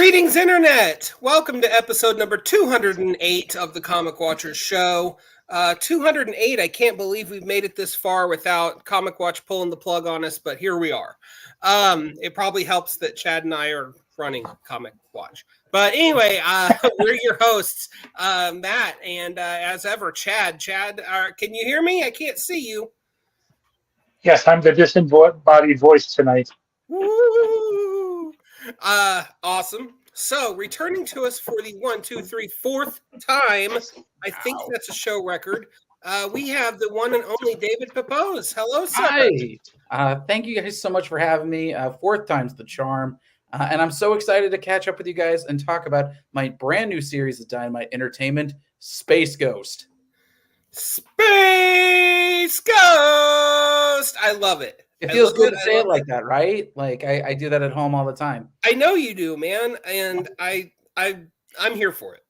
Greetings, Internet! Welcome to episode number 208 of the Comic Watchers Show. 208, I can't believe we've made it this far without Comic Watch pulling the plug on us, but here we are. It probably helps that Chad and I are running Comic Watch. But anyway, we're your hosts, Matt, and as ever, Chad. Chad, can you hear me? I can't see you. Yes, I'm the disembodied voice tonight. Woo! Awesome. So, returning to us for the 4th time, I think that's a show record. We have the one and only David Pepose. Hello, sir. Hi. Thank you guys so much for having me. Fourth time's the charm. And I'm so excited to catch up with you guys and talk about my brand new series of Dynamite Entertainment, Space Ghost. Space Ghost! I love it. It feels good to say it like that, right? Like I do that at home all the time. I know you do, man, and I'm here for it.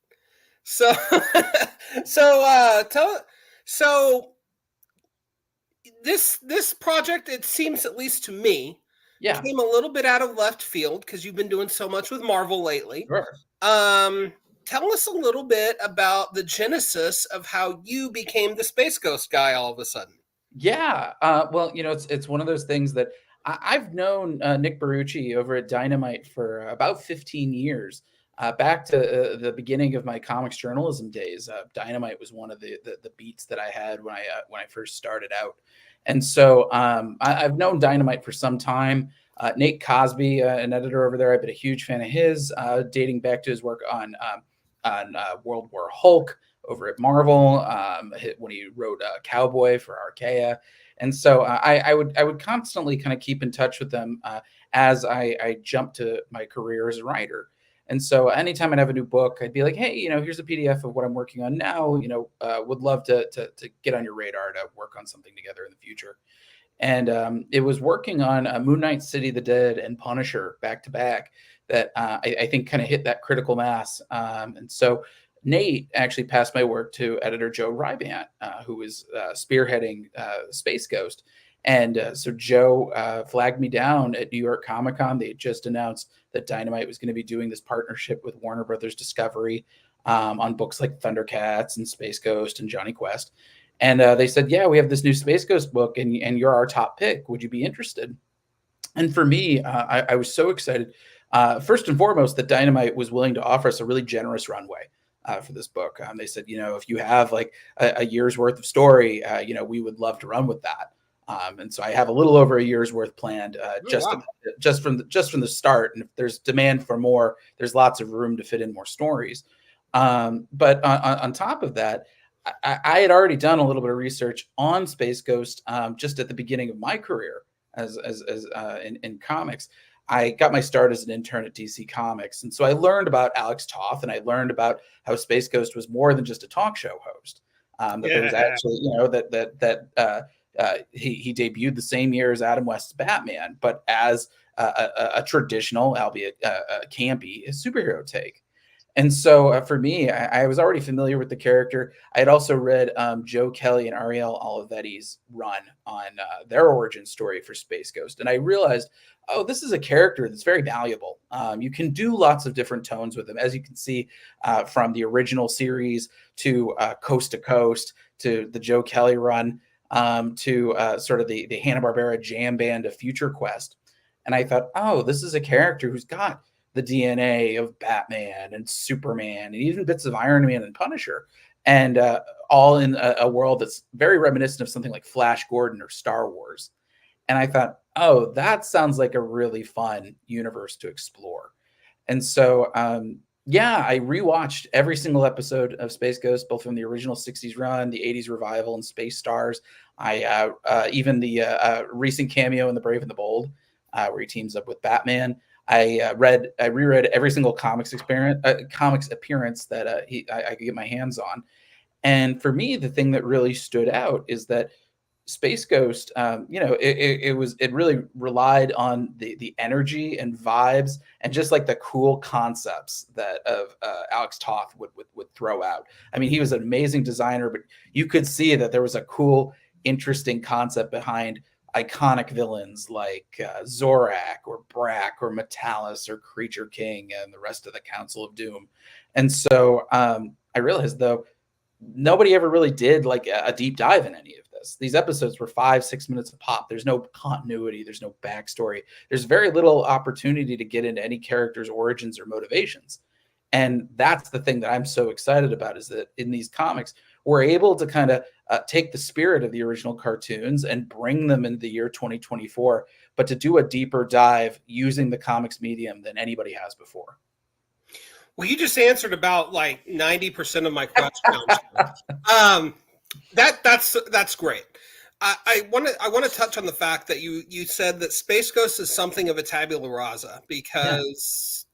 So, this project, it seems, at least to me, came a little bit out of left field because you've been doing so much with Marvel lately. Sure. Tell us a little bit about the genesis of how you became the Space Ghost guy all of a sudden. Yeah. Well, it's one of those things that I've known Nick Barucci over at Dynamite for about 15 years. Back to the beginning of my comics journalism days, Dynamite was one of the beats that I had when I first started out. And so I've known Dynamite for some time. Nate Cosby, an editor over there, I've been a huge fan of his, dating back to his work on World War Hulk over at Marvel, when he wrote Cowboy for Archaea. And so I would constantly kind of keep in touch with them as I jumped to my career as a writer. And so anytime I'd have a new book, I'd be like, hey, here's a PDF of what I'm working on now. Would love to get on your radar to work on something together in the future. And it was working on Moon Knight, City of the Dead, and Punisher back to back that I think kind of hit that critical mass. And so Nate actually passed my work to editor Joe Rybant, who was spearheading Space Ghost. And so Joe flagged me down at New York Comic Con. They had just announced that Dynamite was going to be doing this partnership with Warner Brothers Discovery on books like Thundercats and Space Ghost and Johnny Quest. And they said, yeah, we have this new Space Ghost book and you're our top pick. Would you be interested? And for me, I was so excited. First and foremost, that Dynamite was willing to offer us a really generous runway for this book. They said, if you have like a year's worth of story, we would love to run with that. And so I have a little over a year's worth planned just from the start. And if there's demand for more, there's lots of room to fit in more stories. But on top of that, I had already done a little bit of research on Space Ghost just at the beginning of my career as in comics. I got my start as an intern at DC Comics. And so I learned about Alex Toth, and I learned about how Space Ghost was more than just a talk show host. There was actually, he debuted the same year as Adam West's Batman, but as a traditional, albeit campy, superhero take. And so for me, I was already familiar with the character. I had also read Joe Kelly and Ariel Olivetti's run on their origin story for Space Ghost. And I realized, this is a character that's very malleable. You can do lots of different tones with him, as you can see from the original series to Coast to Coast to the Joe Kelly run to sort of the Hanna-Barbera jam band of Future Quest. And I thought, this is a character who's got the DNA of Batman and Superman and even bits of Iron Man and Punisher, and all in a world that's very reminiscent of something like Flash Gordon or Star Wars. And I thought, that sounds like a really fun universe to explore. And so, I rewatched every single episode of Space Ghost, both from the original 60s run, the 80s revival, and Space Stars. I even the recent cameo in The Brave and the Bold, where he teams up with Batman. I reread every single comics appearance that I could get my hands on. And for me, the thing that really stood out is that Space Ghost, it really relied on the energy and vibes and just like the cool concepts that Alex Toth would throw out. I mean, he was an amazing designer, but you could see that there was a cool, interesting concept behind iconic villains like Zorak or Brak or Metalis or Creature King and the rest of the Council of Doom. And so I realized, though, nobody ever really did like a deep dive in any of this. These episodes were 5-6 minutes a pop. There's no continuity. There's no backstory. There's very little opportunity to get into any character's origins or motivations. And that's the thing that I'm so excited about, is that in these comics, we're able to kind of take the spirit of the original cartoons and bring them into the year 2024, but to do a deeper dive using the comics medium than anybody has before. Well, you just answered about like 90% of my questions. That's great. I want to touch on the fact that you said that Space Ghost is something of a tabula rasa, because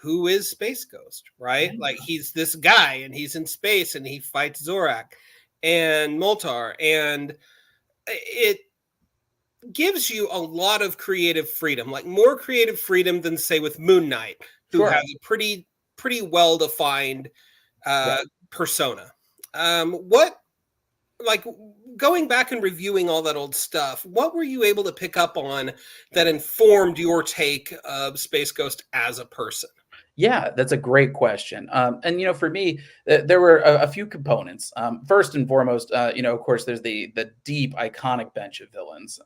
who is Space Ghost, right? Like, he's this guy and he's in space and he fights Zorak and Moltar, and it gives you a lot of creative freedom, like more creative freedom than, say, with Moon Knight, who has a pretty well-defined persona. What, like, going back and reviewing all that old stuff, what were you able to pick up on that informed your take of Space Ghost as a person? Yeah, that's a great question. And for me, there were a few components. First and foremost, of course, there's the deep, iconic bench of villains.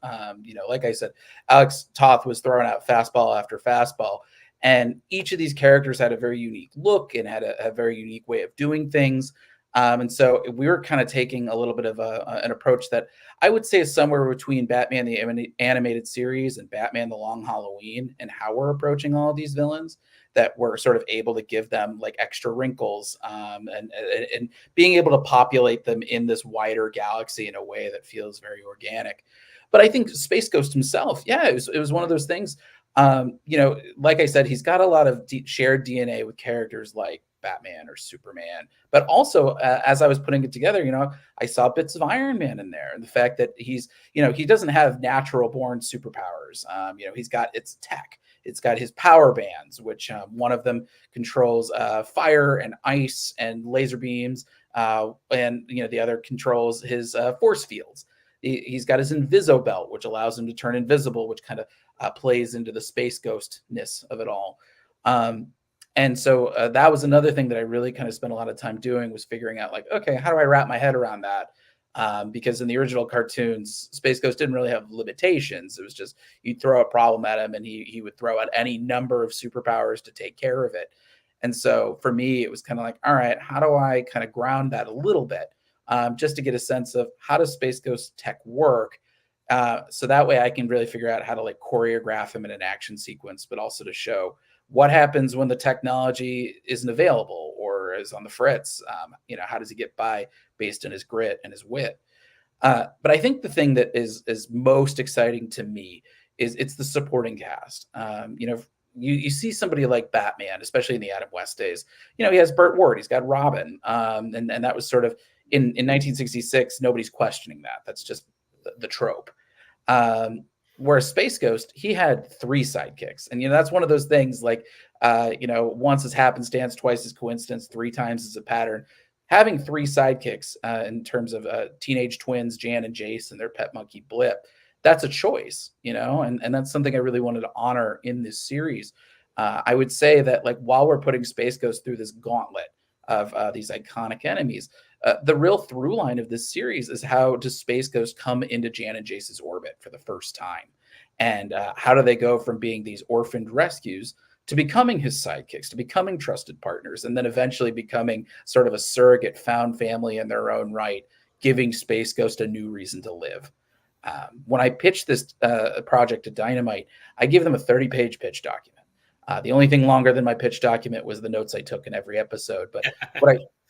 Like I said, Alex Toth was throwing out fastball after fastball, and each of these characters had a very unique look and had a very unique way of doing things. And so we were kind of taking a little bit of an approach that I would say is somewhere between Batman the Animated Series and Batman the Long Halloween, and how we're approaching all of these villains, that we're sort of able to give them like extra wrinkles, and being able to populate them in this wider galaxy in a way that feels very organic. But I think Space Ghost himself, it was one of those things. Like I said, he's got a lot of shared DNA with characters like Batman or Superman, but also as I was putting it together, I saw bits of Iron Man in there, and the fact that he's, he doesn't have natural born superpowers. He's got its tech. It's got his power bands, which one of them controls fire and ice and laser beams, and the other controls his force fields. He's got his Inviso belt, which allows him to turn invisible, which kind of plays into the Space Ghost-ness of it all. And so that was another thing that I really kind of spent a lot of time doing, was figuring out, like, okay, how do I wrap my head around that? Because in the original cartoons, Space Ghost didn't really have limitations. It was just, you'd throw a problem at him and he would throw out any number of superpowers to take care of it. And so for me, it was kind of like, all right, how do I kind of ground that a little bit, just to get a sense of how does Space Ghost tech work? So that way I can really figure out how to like choreograph him in an action sequence, but also to show what happens when the technology isn't available or is on the fritz. How does he get by based on his grit and his wit? But I think the thing that is most exciting to me is it's the supporting cast. You see somebody like Batman, especially in the Adam West days. He has Burt Ward, he's got Robin, and that was sort of in 1966. Nobody's questioning that. That's just the trope. Whereas Space Ghost, he had 3 sidekicks. And, that's one of those things like, once is happenstance, twice is coincidence, 3 times is a pattern. Having 3 sidekicks in terms of teenage twins, Jan and Jace, and their pet monkey Blip, that's a choice, and that's something I really wanted to honor in this series. I would say that, like, while we're putting Space Ghost through this gauntlet of these iconic enemies, the real through line of this series is how does Space Ghost come into Jan and Jace's orbit for the first time? And how do they go from being these orphaned rescues to becoming his sidekicks, to becoming trusted partners, and then eventually becoming sort of a surrogate found family in their own right, giving Space Ghost a new reason to live. When I pitched this project to Dynamite, I gave them a 30-page pitch document. The only thing longer than my pitch document was the notes I took in every episode. But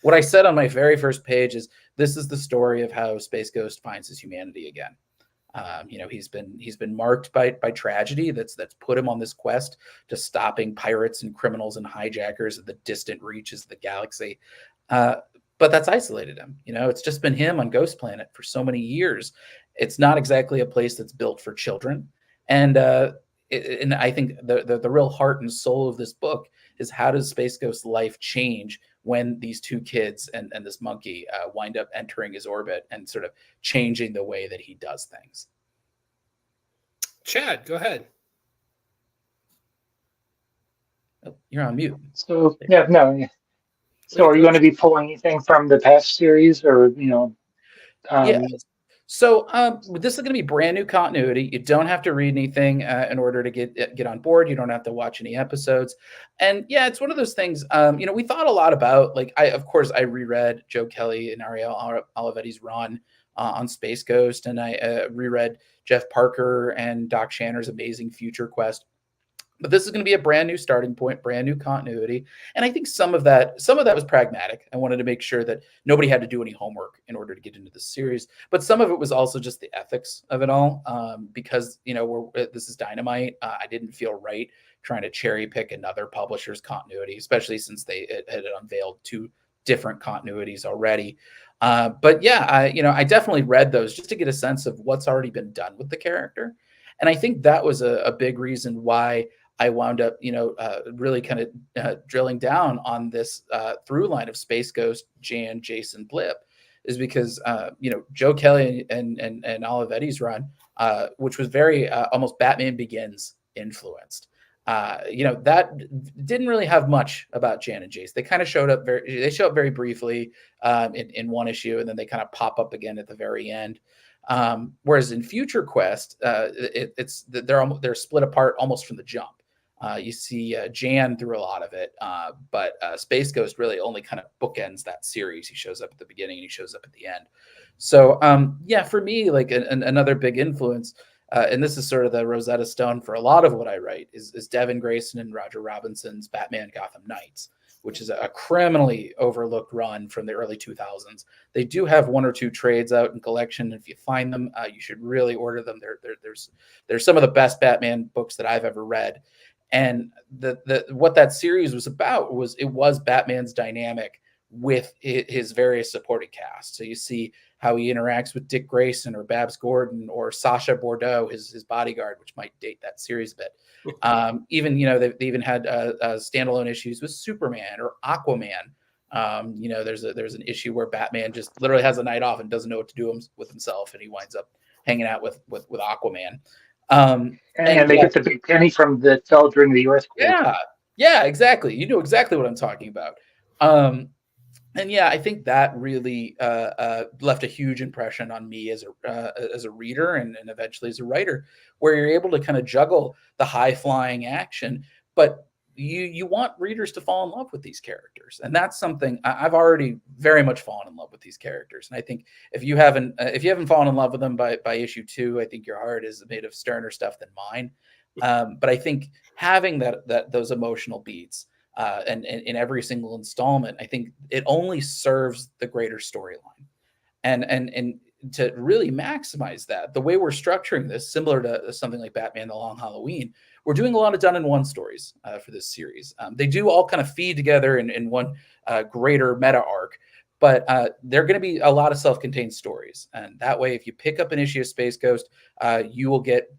what I said on my very first page is, this is the story of how Space Ghost finds his humanity again. He's been marked by tragedy that's put him on this quest to stopping pirates and criminals and hijackers at the distant reaches of the galaxy. But that's isolated him. It's just been him on Ghost Planet for so many years. It's not exactly a place that's built for children. And I think the real heart and soul of this book is, how does Space Ghost's life change when these 2 kids and this monkey wind up entering his orbit and sort of changing the way that he does things. Chad, go ahead. Oh, you're on mute. So yeah, no. Yeah. So Way to are you go, going to be pulling anything from the past series, or Yeah. Um, So this is going to be brand new continuity. You don't have to read anything in order to get on board. You don't have to watch any episodes. And yeah, it's one of those things. We thought a lot about, like, of course I reread Joe Kelly and Ariel Olivetti's run on Space Ghost, and I reread Jeff Parker and Doc Shanner's amazing Future Quest. But this is going to be a brand new starting point, brand new continuity, and I think some of that was pragmatic. I wanted to make sure that nobody had to do any homework in order to get into this series, but some of it was also just the ethics of it all, because this is Dynamite. I didn't feel right trying to cherry pick another publisher's continuity, especially since they had unveiled two different continuities already. But yeah, I definitely read those just to get a sense of what's already been done with the character, and I think that was a big reason why I wound up, really kind of drilling down on this through line of Space Ghost, Jan, Jason, Blip, is because Joe Kelly and Olivetti's run, which was very almost Batman Begins influenced. That didn't really have much about Jan and Jace. They kind of they show up very briefly in one issue, and then they kind of pop up again at the very end. Whereas in Future Quest, they're split apart almost from the jump. You see Jan through a lot of it, but Space Ghost really only kind of bookends that series. He shows up at the beginning and he shows up at the end. So yeah, for me, like another big influence, and this is sort of the Rosetta Stone for a lot of what I write, is Devin Grayson and Roger Robinson's Batman Gotham Knights, which is a criminally overlooked run from the early 2000s. They do have one or two trades out in collection. If you find them, you should really order them. There's some of the best Batman books that I've ever read. And what that series was about was Batman's dynamic with his various supporting cast. So you see how he interacts with Dick Grayson or Babs Gordon or Sacha Bordeaux, his bodyguard, which might date that series a bit. Even they even had standalone issues with Superman or Aquaman. There's an issue where Batman just literally has a night off and doesn't know what to do with himself, and he winds up hanging out with Aquaman. and they get the big penny from that fell during the earthquake. Yeah, exactly. You know exactly what I'm talking about. And yeah, I think that really left a huge impression on me as a reader and eventually as a writer, where you're able to kind of juggle the high flying action, but you want readers to fall in love with these characters, and that's something I've already very much fallen in love with these characters. And I think if you haven't fallen in love with them by issue 2, I think your heart is made of sterner stuff than mine. But I think having those emotional beats and in every single installment, I think it only serves the greater storyline. And to really maximize that, the way we're structuring this, similar to something like Batman The Long Halloween, we're doing a lot of done-in-one stories for this series. They do all kind of feed together in one greater meta arc, but they're going to be a lot of self-contained stories. And that way, if you pick up an issue of Space Ghost, you will get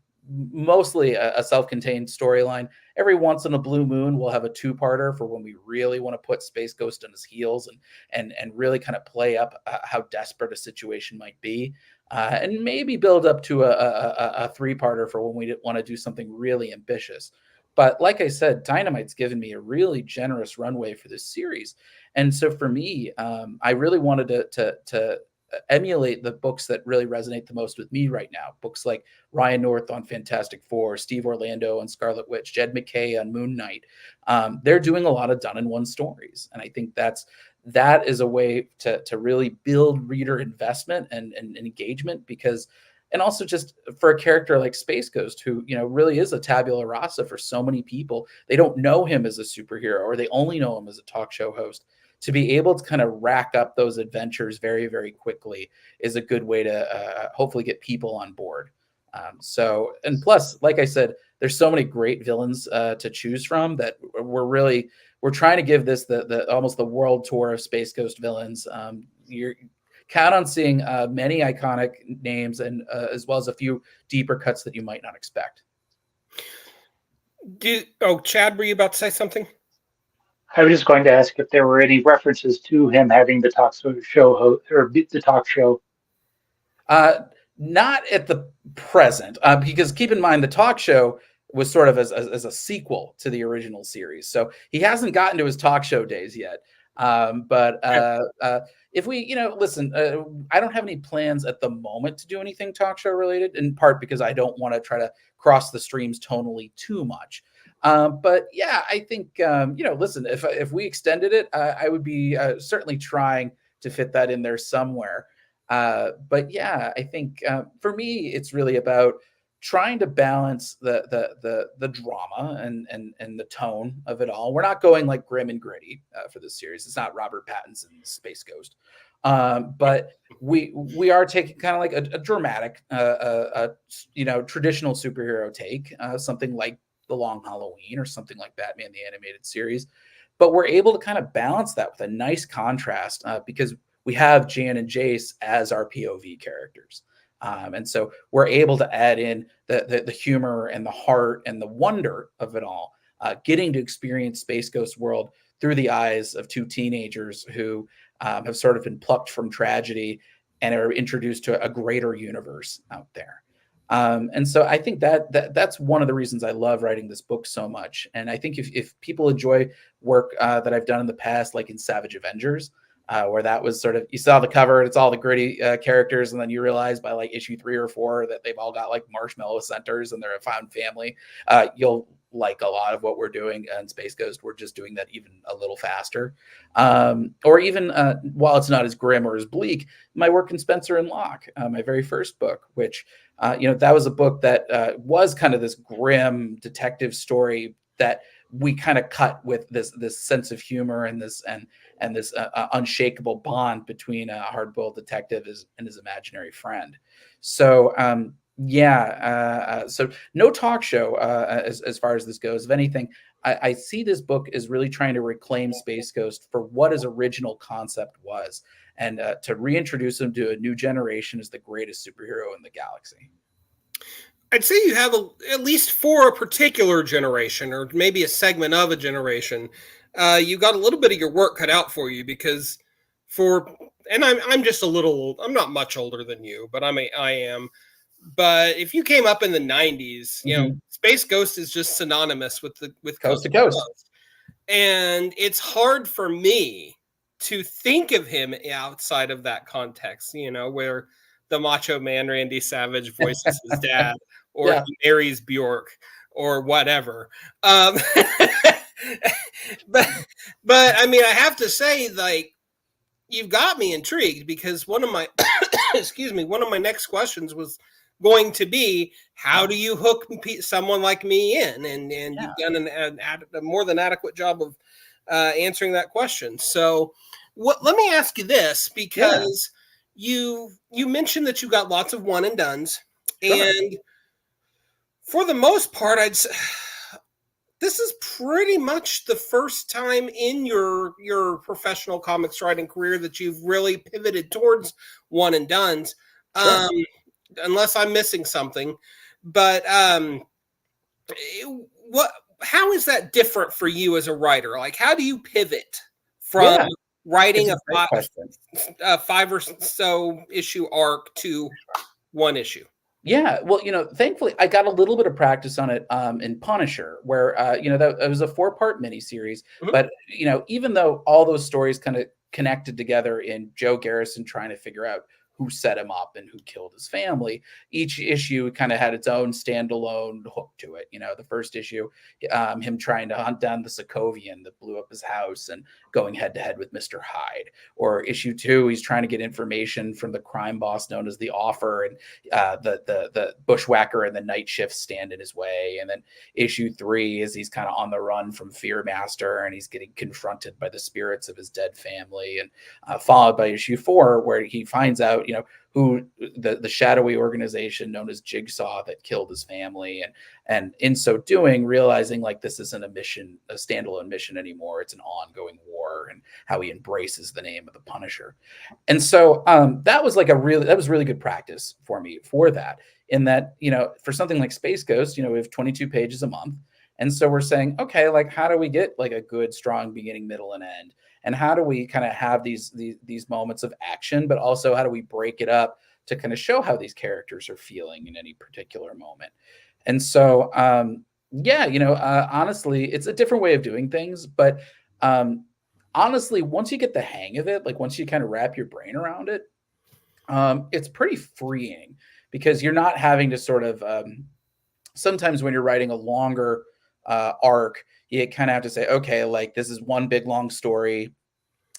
mostly a self-contained storyline. Every once in a blue moon, we'll have a two-parter for when we really want to put Space Ghost on his heels and really kind of play up how desperate a situation might be, and maybe build up to a three-parter for when we want to do something really ambitious. But like I said, Dynamite's given me a really generous runway for this series, and so for me, I really wanted to emulate the books that really resonate the most with me right now. Books like Ryan North on Fantastic Four, Steve Orlando on Scarlet Witch, Jed McKay on Moon Knight. They're doing a lot of done-in-one stories, and I think that is a way to really build reader investment and engagement, because, and also just for a character like Space Ghost, who really is a tabula rasa for so many people. They don't know him as a superhero, or they only know him as a talk show host. To be able to kind of rack up those adventures very, very quickly is a good way to hopefully get people on board. And plus, like I said, there's so many great villains to choose from that we're trying to give this the almost the world tour of Space Ghost villains. You're count on seeing many iconic names, and as well as a few deeper cuts that you might not expect. Chad, were you about to say something? I was just going to ask if there were any references to him having the talk show host, or the talk show. Not at the present, because keep in mind the talk show was sort of as a sequel to the original series, so he hasn't gotten to his talk show days yet. But if we, listen, I don't have any plans at the moment to do anything talk show related, in part because I don't want to try to cross the streams tonally too much. But yeah, I think, listen, if we extended it, I would be certainly trying to fit that in there somewhere. But yeah, I think for me, it's really about trying to balance the drama and the tone of it all. We're not going like grim and gritty for this series. It's not Robert Pattinson's Space Ghost, but we are taking kind of like a dramatic, traditional superhero take, something like The Long Halloween or something like Batman the Animated Series. But we're able to kind of balance that with a nice contrast because we have Jan and Jace as our POV characters. And so we're able to add in the humor and the heart and the wonder of it all, getting to experience Space Ghost World through the eyes of two teenagers who have sort of been plucked from tragedy and are introduced to a greater universe out there. And so I think that's one of the reasons I love writing this book so much. And I think if people enjoy work that I've done in the past, like in Savage Avengers, where that was sort of, you saw the cover, it's all the gritty characters, and then you realize by like issue 3 or 4 that they've all got like marshmallow centers and they're a found family. You'll like a lot of what we're doing in Space Ghost. We're just doing that even a little faster. Or even while it's not as grim or as bleak, my work in Spencer and Locke, my very first book, which that was a book that was kind of this grim detective story that we kind of cut with this sense of humor and this unshakable bond between a hard-boiled detective and his imaginary friend. So so no talk show as far as this goes. If anything, I see this book as really trying to reclaim Space Ghost for what his original concept was, and to reintroduce him to a new generation as the greatest superhero in the galaxy. I'd say you have at least for a particular generation, or maybe a segment of a generation, you got a little bit of your work cut out for you, because I'm just a little, I'm not much older than you, but I am. But if you came up in the 90s, Space Ghost is just synonymous with Coast to Coast. And it's hard for me to think of him outside of that context, where the Macho Man Randy Savage voices his dad, or he marries Bjork, or whatever. But I mean, I have to say, like, you've got me intrigued, because one of my one of my next questions was going to be, how do you hook someone like me in? And you've done a more than adequate job of answering that question. So let me ask you this, because you mentioned that you got lots of one and dones, and for the most part, I'd say this is pretty much the first time in your professional comics writing career that you've really pivoted towards one and dones. Unless I'm missing something, but how is that different for you as a writer? Like, how do you pivot from writing a 5 or so issue arc to one issue? Yeah, well, thankfully I got a little bit of practice on it in Punisher, where that was a 4-part miniseries. But even though all those stories kind of connected together in Joe Garrison trying to figure out who set him up and who killed his family, each issue kind of had its own standalone hook to it. The first issue, him trying to hunt down the Sokovian that blew up his house and going head to head with Mr. Hyde. Or issue 2, he's trying to get information from the crime boss known as the Offer, and the bushwhacker and the night shift stand in his way. And then issue 3 is he's kind of on the run from Fearmaster, and he's getting confronted by the spirits of his dead family. And followed by issue 4, where he finds out who the shadowy organization known as Jigsaw that killed his family, and in so doing realizing like this isn't a standalone mission anymore, it's an ongoing war, and how he embraces the name of the Punisher. And so that was really good practice for me for that, in that for something like Space Ghost, we have 22 pages a month, and so we're saying, okay, like, how do we get like a good strong beginning, middle, and end? And how do we kind of have these moments of action, but also how do we break it up to kind of show how these characters are feeling in any particular moment. And so, yeah, honestly, it's a different way of doing things, but honestly, once you get the hang of it, like once you kind of wrap your brain around it, it's pretty freeing because you're not having to sort of sometimes when you're writing a longer arc, you kind of have to say, okay, like this is one big long story,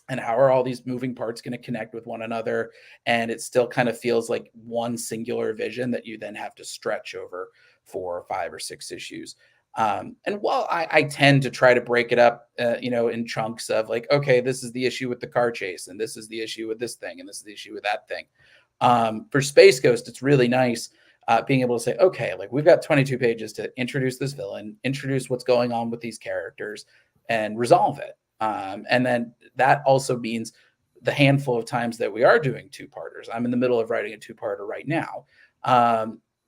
and how are all these moving parts going to connect with one another? And it still kind of feels like one singular vision that you then have to stretch over 4 or 5 or 6 issues. And while I tend to try to break it up, in chunks of like, okay, this is the issue with the car chase, and this is the issue with this thing, and this is the issue with that thing. For Space Ghost, it's really nice being able to say, okay, like we've got 22 pages to introduce this villain, introduce what's going on with these characters, and resolve it. And then that also means the handful of times that we are doing 2-parters. I'm in the middle of writing a 2-parter right now.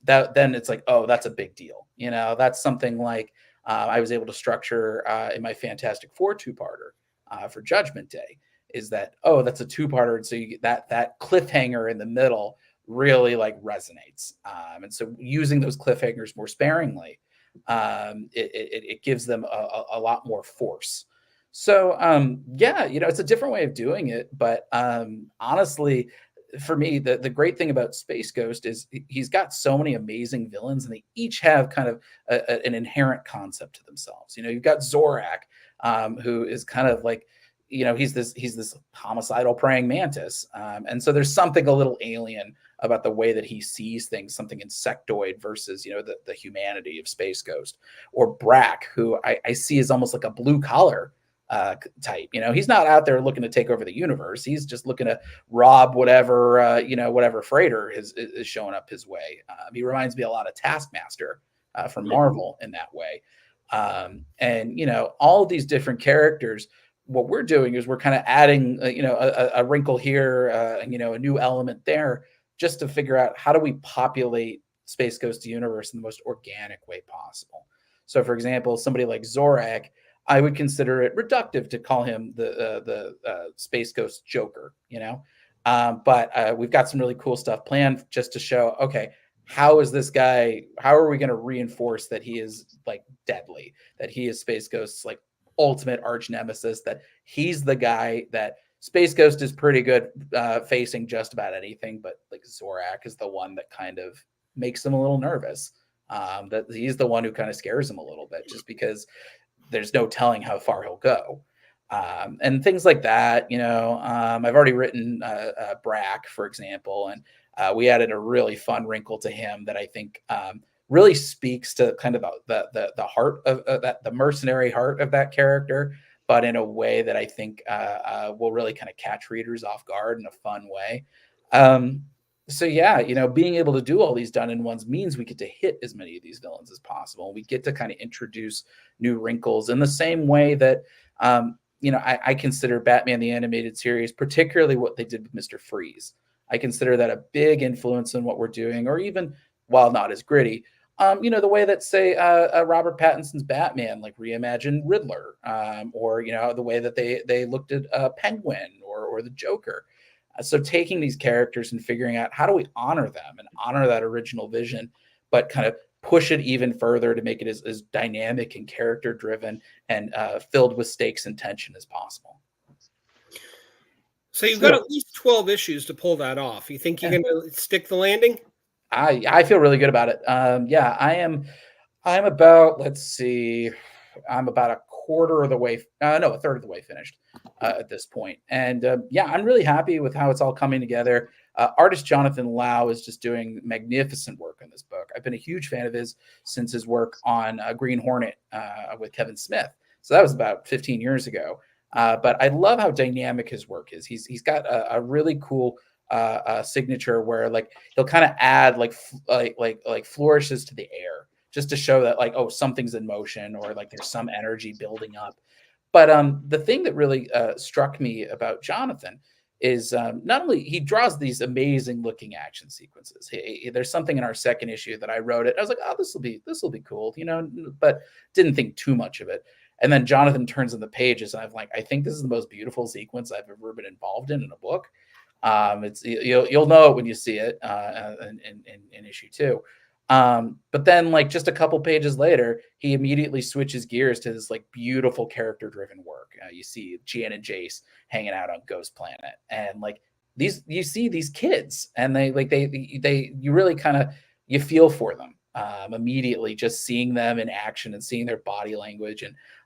That then it's like, oh, that's a big deal. That's something like I was able to structure in my Fantastic Four 2-parter for Judgment Day. Is that, oh, that's a 2-parter, and so you get that cliffhanger in the middle really like resonates. And so using those cliffhangers more sparingly, it gives them a lot more force. So yeah, it's a different way of doing it, but honestly, for me, the great thing about Space Ghost is he's got so many amazing villains, and they each have kind of an inherent concept to themselves. You've got Zorak, who is kind of like, he's this homicidal praying mantis, and so there's something a little alien about the way that he sees things, something insectoid versus the humanity of Space Ghost. Or Brack, who I see as almost like a blue collar type. He's not out there looking to take over the universe. He's just looking to rob whatever whatever freighter is showing up his way. He reminds me a lot of Taskmaster from Marvel in that way. And all of these different characters, what we're doing is we're kind of adding a wrinkle here, a new element there, just to figure out how do we populate Space Ghost universe in the most organic way possible. So for example, somebody like Zorak, I would consider it reductive to call him the Space Ghost Joker, but we've got some really cool stuff planned just to show, okay, how is this guy, how are we going to reinforce that he is like deadly, that he is Space Ghost's like ultimate arch nemesis, that he's the guy that Space Ghost is pretty good facing just about anything, but like Zorak is the one that kind of makes him a little nervous. That he's the one who kind of scares him a little bit, just because there's no telling how far he'll go. And things like that, I've already written Brack, for example, and we added a really fun wrinkle to him that I think really speaks to kind of the heart of that, the mercenary heart of that character, but in a way that I think will really kind of catch readers off guard in a fun way. So yeah, being able to do all these done in ones means we get to hit as many of these villains as possible. We get to kind of introduce new wrinkles in the same way that, I consider Batman the Animated Series, particularly what they did with Mr. Freeze. I consider that a big influence in what we're doing, or even, while not as gritty, the way that, say, Robert Pattinson's Batman, like reimagined Riddler, or, the way that they looked at Penguin or the Joker. So taking these characters and figuring out how do we honor them and honor that original vision, but kind of push it even further to make it as dynamic and character driven and filled with stakes and tension as possible. So you've got at least 12 issues to pull that off. You think you're going to stick the landing? I feel really good about it. Yeah, I'm about, let's see, I'm about a quarter of the way, a third of the way finished at this point. And yeah, I'm really happy with how it's all coming together. Artist Jonathan Lau is just doing magnificent work on this book. I've been a huge fan of his since his work on Green Hornet with Kevin Smith. So that was about 15 years ago. But I love how dynamic his work is. He's got a really cool signature where like he'll kind of add like flourishes to the air just to show that like, oh, something's in motion, or like there's some energy building up. But the thing that really struck me about Jonathan is not only he draws these amazing looking action sequences. There's something in our second issue that I wrote it. I was like, oh, this will be cool, but didn't think too much of it. And then Jonathan turns in the pages, and I'm like, I think this is the most beautiful sequence I've ever been involved in a book. It's you'll know it when you see it in issue 2. But then, like, just a couple pages later, he immediately switches gears to this like beautiful character driven work. You see Jan and Jace hanging out on Ghost Planet, and like these, you see these kids, and they you really kind of, you feel for them immediately, just seeing them in action and seeing their body language,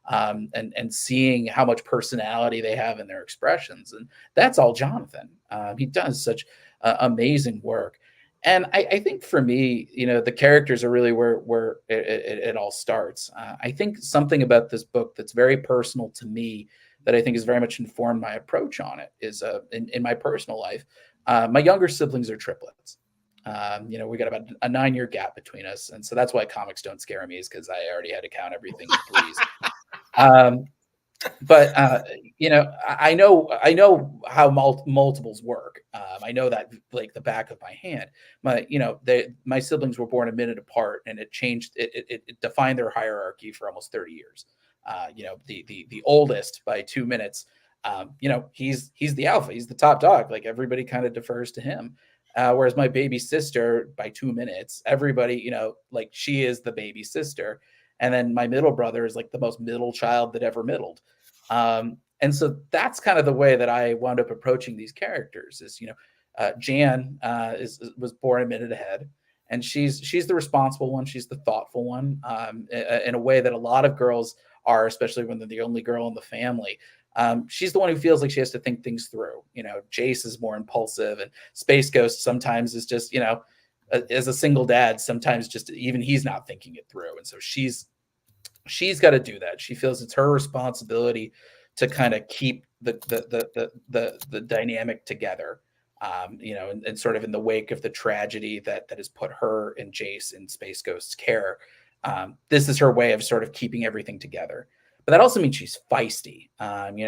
and seeing how much personality they have in their expressions. And that's all Jonathan. He does such amazing work. And I think for me, the characters are really where it all starts. I think something about this book that's very personal to me, that I think has very much informed my approach on it, is in my personal life. My younger siblings are triplets. We got about a 9-year gap between us, and so that's why comics don't scare me, is because I already had to count everything in threes. But I know how multiples work. I know that like the back of my hand. My siblings were born a minute apart, and it changed. It defined their hierarchy for almost 30 years. The oldest by 2 minutes. He's the alpha. He's the top dog. Like, everybody kind of defers to him. Whereas my baby sister, by 2 minutes, everybody, like, she is the baby sister. And then my middle brother is like the most middle child that ever middled. And so that's kind of the way that I wound up approaching these characters. Is Jan was born a minute ahead, and she's the responsible one. She's the thoughtful one, in a way that a lot of girls are, especially when they're the only girl in the family. She's the one who feels like she has to think things through. Jace is more impulsive, and Space Ghost sometimes is just, as a single dad, sometimes just even he's not thinking it through. And so she's got to do that. She feels it's her responsibility to kind of keep the dynamic together, and sort of in the wake of the tragedy that has put her and Jace in Space Ghost's care. This is her way of sort of keeping everything together. But that also means she's feisty.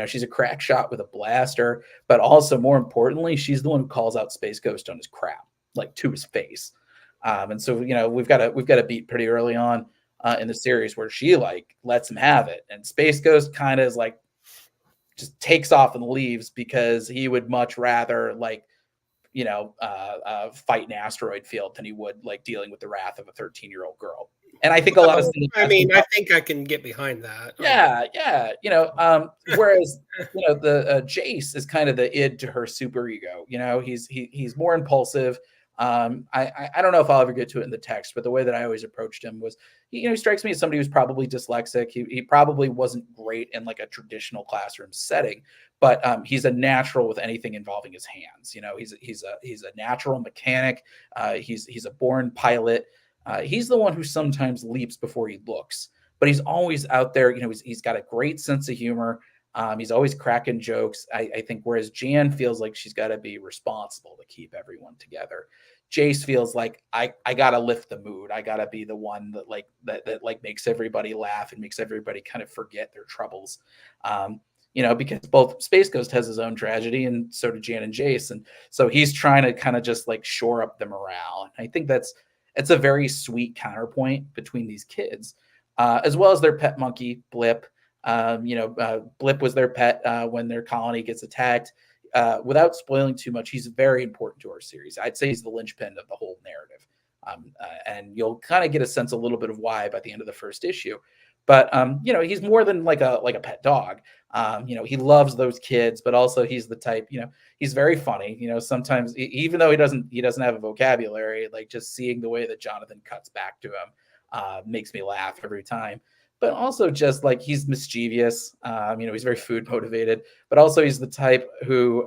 She's a crack shot with a blaster, but also, more importantly, she's the one who calls out Space Ghost on his crap, like, to his face. And so, we've got a beat pretty early on in the series where she like lets him have it, and Space Ghost kind of is like, just takes off and leaves, because he would much rather fight an asteroid field than he would like dealing with the wrath of a 13-year-old girl. And I think a lot of things. I mean, I think I can get behind that. Yeah. Whereas the Jace is kind of the id to her superego. He's more impulsive. I don't know if I'll ever get to it in the text, but the way that I always approached him was, he strikes me as somebody who's probably dyslexic. He probably wasn't great in like a traditional classroom setting, but he's a natural with anything involving his hands. He's a natural mechanic. He's a born pilot. He's the one who sometimes leaps before he looks, but he's always out there. He's got a great sense of humor. He's always cracking jokes. I think, whereas Jan feels like she's got to be responsible to keep everyone together. Jace feels like I got to lift the mood. I got to be the one that makes everybody laugh and makes everybody kind of forget their troubles. Because both Space Ghost has his own tragedy, and so do Jan and Jace. And so he's trying to kind of just like shore up the morale. And I think it's a very sweet counterpoint between these kids, as well as their pet monkey, Blip. Blip was their pet when their colony gets attacked. Without spoiling too much, he's very important to our series. I'd say he's the linchpin of the whole narrative. And you'll kind of get a sense a little bit of why by the end of the first issue. But he's more than like a pet dog. He loves those kids, but also he's the type, he's very funny. Sometimes, even though he doesn't have a vocabulary, like, just seeing the way that Jonathan cuts back to him makes me laugh every time. But also, just like, he's mischievous. He's very food motivated, but also he's the type who,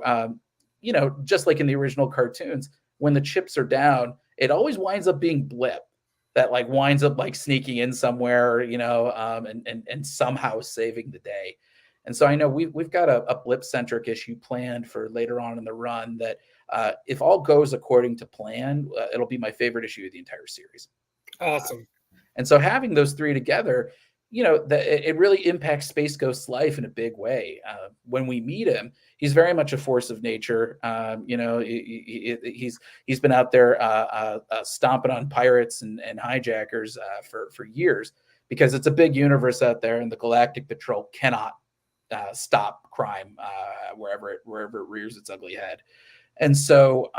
just like in the original cartoons, when the chips are down, it always winds up being Blip that like winds up like sneaking in somewhere, and somehow saving the day. And so I know we've got a Blip centric issue planned for later on in the run that, if all goes according to plan, it'll be my favorite issue of the entire series. Awesome. And so having those three together, it really impacts Space Ghost's life in a big way. When we meet him, he's very much a force of nature. He's been out there stomping on pirates and hijackers for years, because it's a big universe out there, and the Galactic Patrol cannot stop crime wherever it rears its ugly head. And so,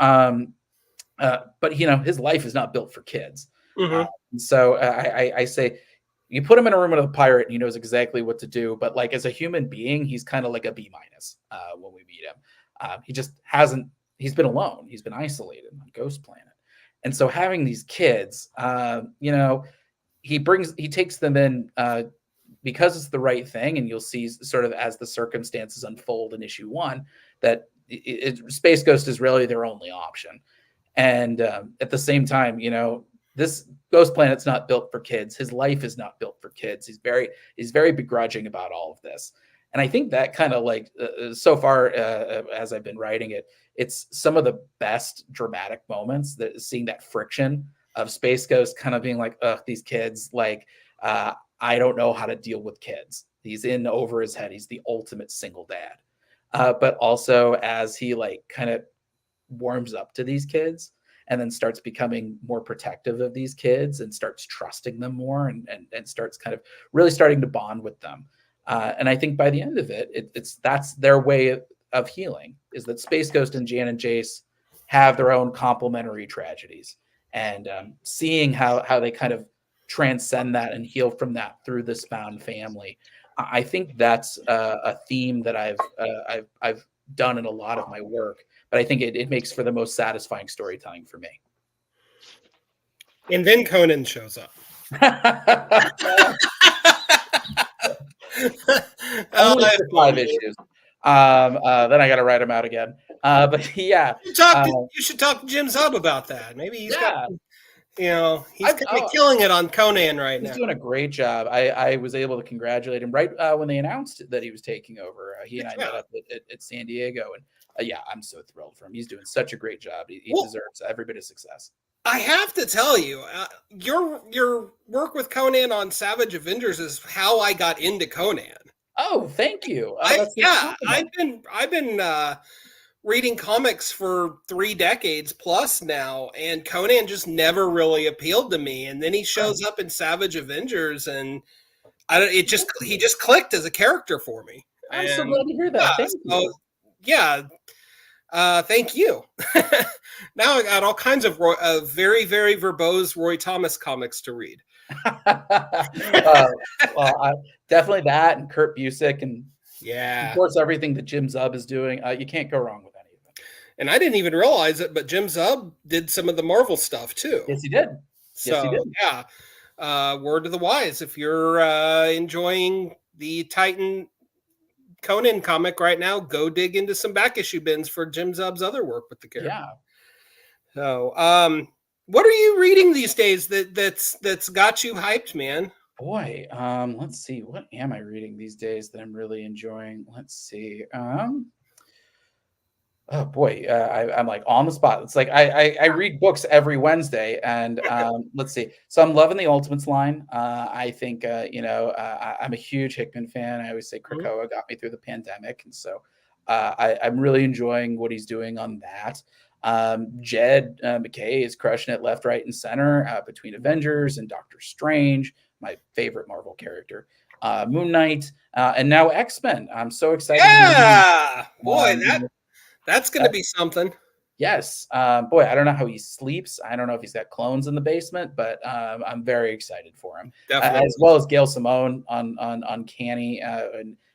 but his life is not built for kids. Mhm. So I say, you put him in a room with a pirate, and he knows exactly what to do. But like as a human being, he's kind of like a B- when we meet him. He just hasn't. He's been alone. He's been isolated on Ghost Planet, and so having these kids, he takes them in because it's the right thing, and you'll see sort of as the circumstances unfold in issue 1 that Space Ghost is really their only option. And at the same time, this Ghost Planet's not built for kids. His life is not built for kids. He's very begrudging about all of this. And I think that kind of like so far as I've been writing it, it's some of the best dramatic moments, that seeing that friction of Space Ghost kind of being like, ugh, these kids, like I don't know how to deal with kids. He's in over his head. He's the ultimate single dad. But also as he like kind of warms up to these kids and then starts becoming more protective of these kids and starts trusting them more and starts kind of really starting to bond with them. And I think by the end of it, that's their way of healing, is that Space Ghost and Jan and Jace have their own complementary tragedies, and seeing how they kind of transcend that and heal from that through this found family. I think that's a theme that I've done in a lot of my work, but I think it makes for the most satisfying storytelling for me. And then Conan shows up. Only for 5 issues. Then I got to write them out again. But yeah, you should talk to Jim Zub about that. Maybe he's got, he's kind of killing it on Conan right now. He's doing a great job. I was able to congratulate him right when they announced that he was taking over. He and I met up at San Diego, and yeah, I'm so thrilled for him. He's doing such a great job. He deserves every bit of success. I have to tell you, your work with Conan on Savage Avengers is how I got into Conan. Oh, thank you. I've been reading comics for 3 decades plus now, and Conan just never really appealed to me. And then he shows up in Savage Avengers, and he just clicked as a character for me. I'm so glad to hear that. Thank you. Yeah. Thank you. Now I got all kinds of very, very verbose Roy Thomas comics to read. Definitely that, and Kurt Busiek, and of course everything that Jim Zub is doing. You can't go wrong with any of it. And I didn't even realize it, but Jim Zub did some of the Marvel stuff too. Yes, he did. So yeah, word to the wise: if you're enjoying the Titan Conan comic right now, go dig into some back issue bins for Jim Zub's other work with the character. Yeah. So, what are you reading these days that's got you hyped, man? Boy, let's see. What am I reading these days that I'm really enjoying? Let's see. Oh boy, I'm like on the spot. It's like I read books every Wednesday, and let's see. So I'm loving the Ultimates line. I think I'm a huge Hickman fan. I always say Krakoa got me through the pandemic, and so I'm really enjoying what he's doing on that. Jed McKay is crushing it left, right, and center between Avengers and Doctor Strange, my favorite Marvel character. Moon Knight, and now X-Men. I'm so excited. Yeah, boy, that's going to be something. Yes. Boy, I don't know how he sleeps. I don't know if he's got clones in the basement, but I'm very excited for him. Definitely. As well as Gail Simone on Canny,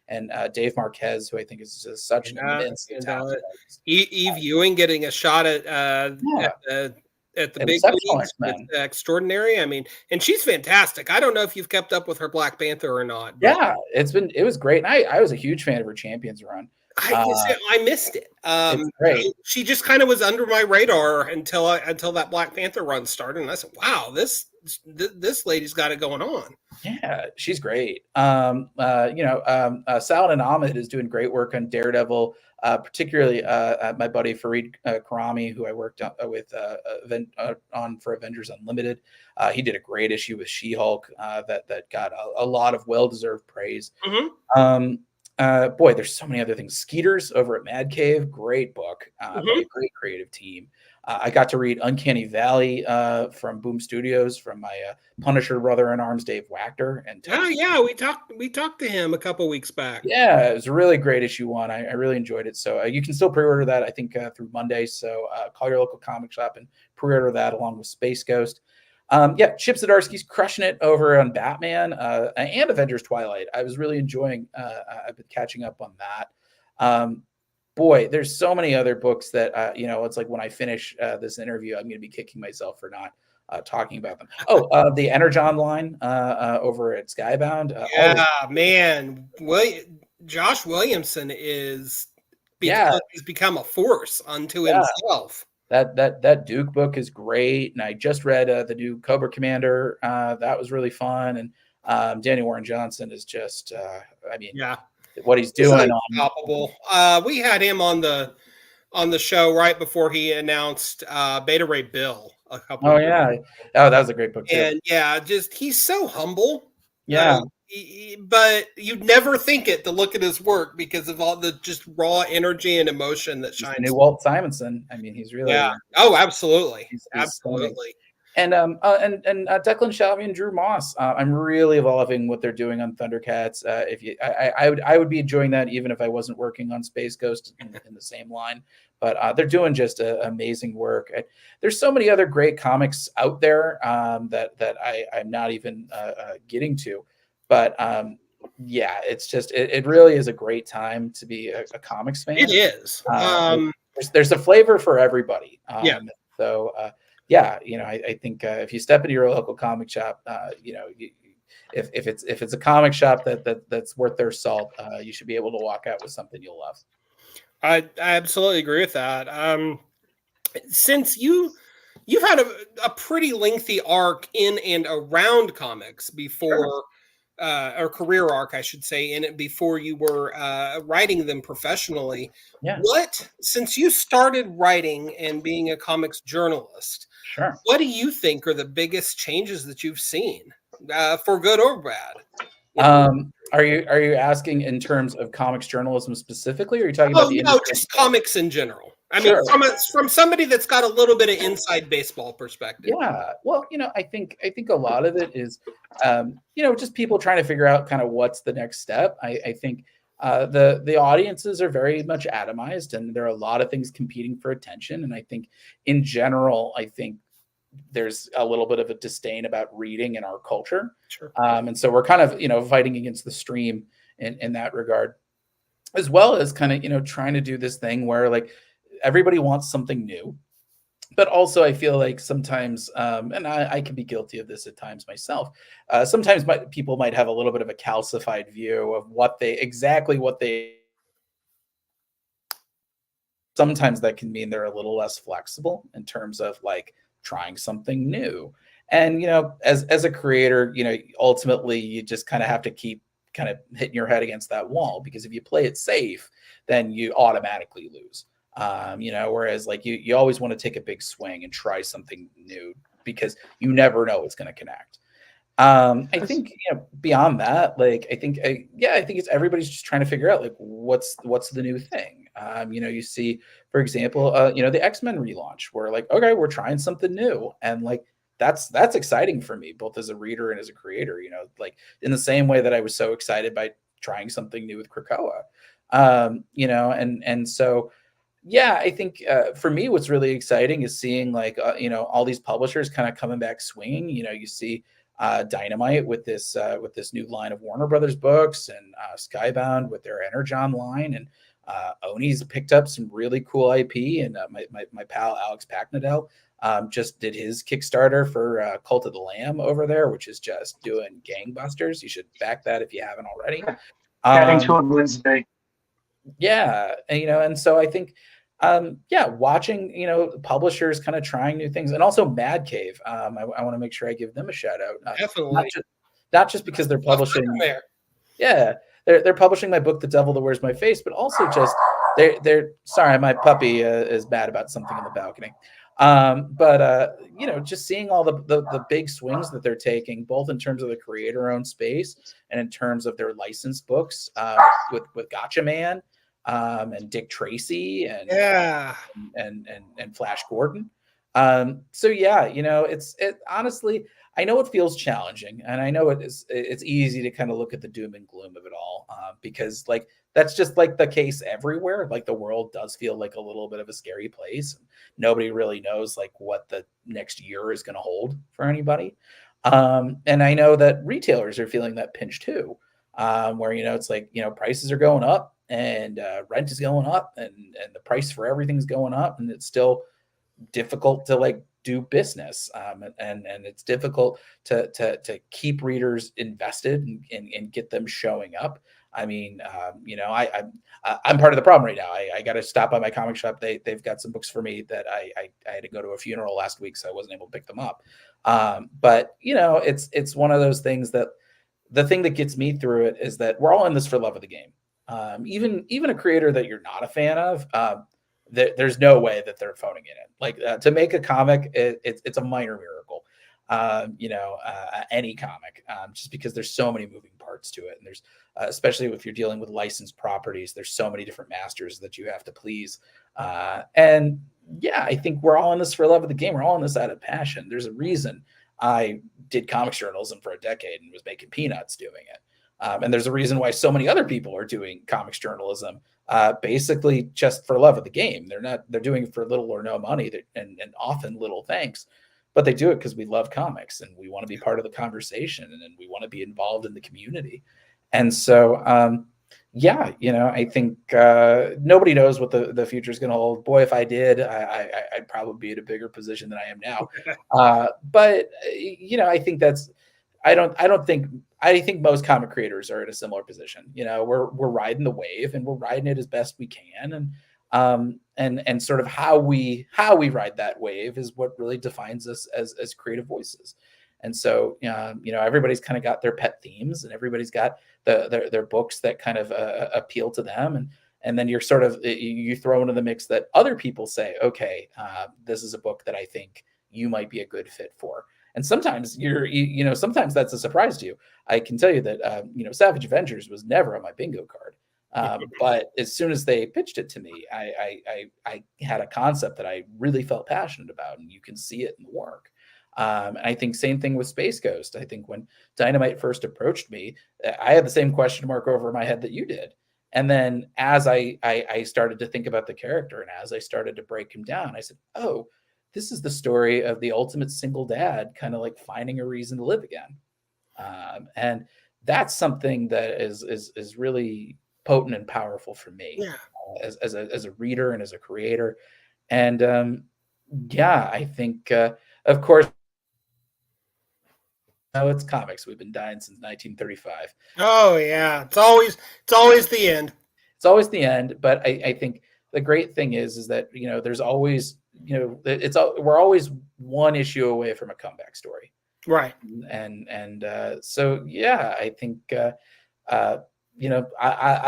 and Dave Marquez, who I think is just such an immense talent. Eve Ewing getting a shot at the big leagues with Extraordinary. I mean, and she's fantastic. I don't know if you've kept up with her Black Panther or not. Yeah, it was great. And I was a huge fan of her Champions run. I missed it. It's great. She just kind of was under my radar until that Black Panther run started, and I said, "Wow, this lady's got it going on." Yeah, she's great. Saladin Ahmed is doing great work on Daredevil, particularly my buddy Fareed Karami, who I worked with on for Avengers Unlimited. He did a great issue with She-Hulk that got a lot of well-deserved praise. Boy, there's so many other things. Skeeters over at Mad Cave, great book, by a great creative team. I got to read Uncanny Valley from Boom Studios from my Punisher brother in arms, Dave Wachter. And Oh yeah, we talked to him a couple weeks back. yeah, it was a really great issue 1. I really enjoyed it. So you can still pre-order that, I think, through Monday. So call your local comic shop and pre-order that along with Space Ghost. Chip Zdarsky's crushing it over on Batman and Avengers Twilight. I was really enjoying. I've been catching up on that. Boy, there's so many other books that it's like when I finish this interview, I'm going to be kicking myself for not talking about them. The Energon line over at Skybound. Man, Josh Williamson is he's become a force unto himself. That Duke book is great, and I just read the new Cobra Commander. That was really fun, and Daniel Warren Johnson is just, what he's doing. Unstoppable. We had him on the show right before he announced Beta Ray Bill a couple. Oh yeah, that was a great book too. And he's so humble. Yeah. But you'd never think it to look at his work because of all the just raw energy and emotion that shines. New Walt Simonson. I mean, he's really Oh, absolutely, he's absolutely. And Declan Shalvey and Drew Moss. I'm really loving what they're doing on Thundercats. I would be enjoying that even if I wasn't working on Space Ghost in the same line. But they're doing just amazing work. There's so many other great comics out there that I'm not even getting to. But it's just it really is a great time to be a comics fan. It is. There's a flavor for everybody. So I think if you step into your local comic shop, if it's a comic shop that's worth their salt, you should be able to walk out with something you'll love. I absolutely agree with that. Since you've had a pretty lengthy arc in and around comics before. Sure. Or career arc, I should say, in it before you were writing them professionally. Yeah. Since you started writing and being a comics journalist, sure, what do you think are the biggest changes that you've seen, for good or bad? Are you asking in terms of comics journalism specifically, or are you talking about just comics in general? I mean, from somebody that's got a little bit of inside baseball perspective. Yeah. Well, I think a lot of it is, just people trying to figure out kind of what's the next step. I think the audiences are very much atomized, and there are a lot of things competing for attention. And I think in general, there's a little bit of a disdain about reading in our culture. Sure. And so we're kind of, fighting against the stream in that regard, as well as kind of, trying to do this thing where everybody wants something new. But also I feel like sometimes, and I can be guilty of this at times myself, sometimes people might have a little bit of a calcified view of what they. Sometimes that can mean they're a little less flexible in terms of trying something new. And, as a creator, ultimately you just kind of have to keep kind of hitting your head against that wall, because if you play it safe, then you automatically lose. Whereas you always want to take a big swing and try something new, because you never know what's going to connect. I think beyond that, I think it's everybody's just trying to figure out what's the new thing. You see, for example, the X-Men relaunch, where okay, we're trying something new, and that's exciting for me, both as a reader and as a creator. In the same way that I was so excited by trying something new with Krakoa. And so. Yeah, I think for me, what's really exciting is seeing all these publishers kind of coming back swinging. You see Dynamite with this new line of Warner Brothers books, and Skybound with their Energon line, and Oni's picked up some really cool IP. And my pal Alex Packnadel just did his Kickstarter for Cult of the Lamb over there, which is just doing gangbusters. You should back that if you haven't already. Adding to it Wednesday. Yeah, and so I think. Watching, publishers kind of trying new things, and also Mad Cave. I want to make sure I give them a shout out. Definitely. Not just because they're publishing. Yeah, they're publishing my book, The Devil That Wears My Face, but also just they're sorry, my puppy is bad about something in the balcony. Just seeing all the big swings that they're taking, both in terms of the creator-owned space and in terms of their licensed books, with Gotcha Man. And Dick Tracy and Flash Gordon. So yeah, it honestly, I know it feels challenging, and I know it's easy to kind of look at the doom and gloom of it all, because like that's just like the case everywhere. Like the world does feel like a little bit of a scary place. Nobody really knows like what the next year is going to hold for anybody. And I know that retailers are feeling that pinch too, where it's like prices are going up, and rent is going up, and the price for everything's going up, and it's still difficult to like do business, and it's difficult to keep readers invested and get them showing up. I mean, I'm part of the problem right now. I got to stop by my comic shop. They've got some books for me that I had to go to a funeral last week, so I wasn't able to pick them up. But it's one of those things that the thing that gets me through it is that we're all in this for love of the game. Even a creator that you're not a fan of, there's no way that they're phoning it in. Like to make a comic, it's a minor miracle. Any comic, just because there's so many moving parts to it, and there's especially if you're dealing with licensed properties, there's so many different masters that you have to please. And yeah, I think we're all in this for love of the game. We're all in this out of passion. There's a reason I did comics journalism for a decade and was making peanuts doing it. And there's a reason why so many other people are doing comics journalism, basically just for love of the game. They're doing it for little or no money, and often little thanks, but they do it because we love comics and we want to be part of the conversation, and we want to be involved in the community. And so, I think nobody knows what the future is going to hold. Boy, if I did, I'd probably be in a bigger position than I am now. But I think I think most comic creators are in a similar position. We're riding the wave, and we're riding it as best we can. And sort of how we ride that wave is what really defines us as creative voices. And so, everybody's kind of got their pet themes, and everybody's got their books that kind of appeal to them. And then you're sort of, you throw into the mix that other people say, okay, this is a book that I think you might be a good fit for. And sometimes sometimes that's a surprise to you. I can tell you that, Savage Avengers was never on my bingo card. But as soon as they pitched it to me, I had a concept that I really felt passionate about, and you can see it in the work. And I think same thing with Space Ghost. I think when Dynamite first approached me, I had the same question mark over my head that you did. And then as I started to think about the character, and as I started to break him down, I said, oh, this is the story of the ultimate single dad, kind of like finding a reason to live again. And that's something that is really potent and powerful for me, as a reader and as a creator. And I think, of course, it's comics. We've been dying since 1935. Oh yeah, it's always the end. It's always the end. But I think the great thing is that there's always we're always one issue away from a comeback story, right? And so yeah, I think I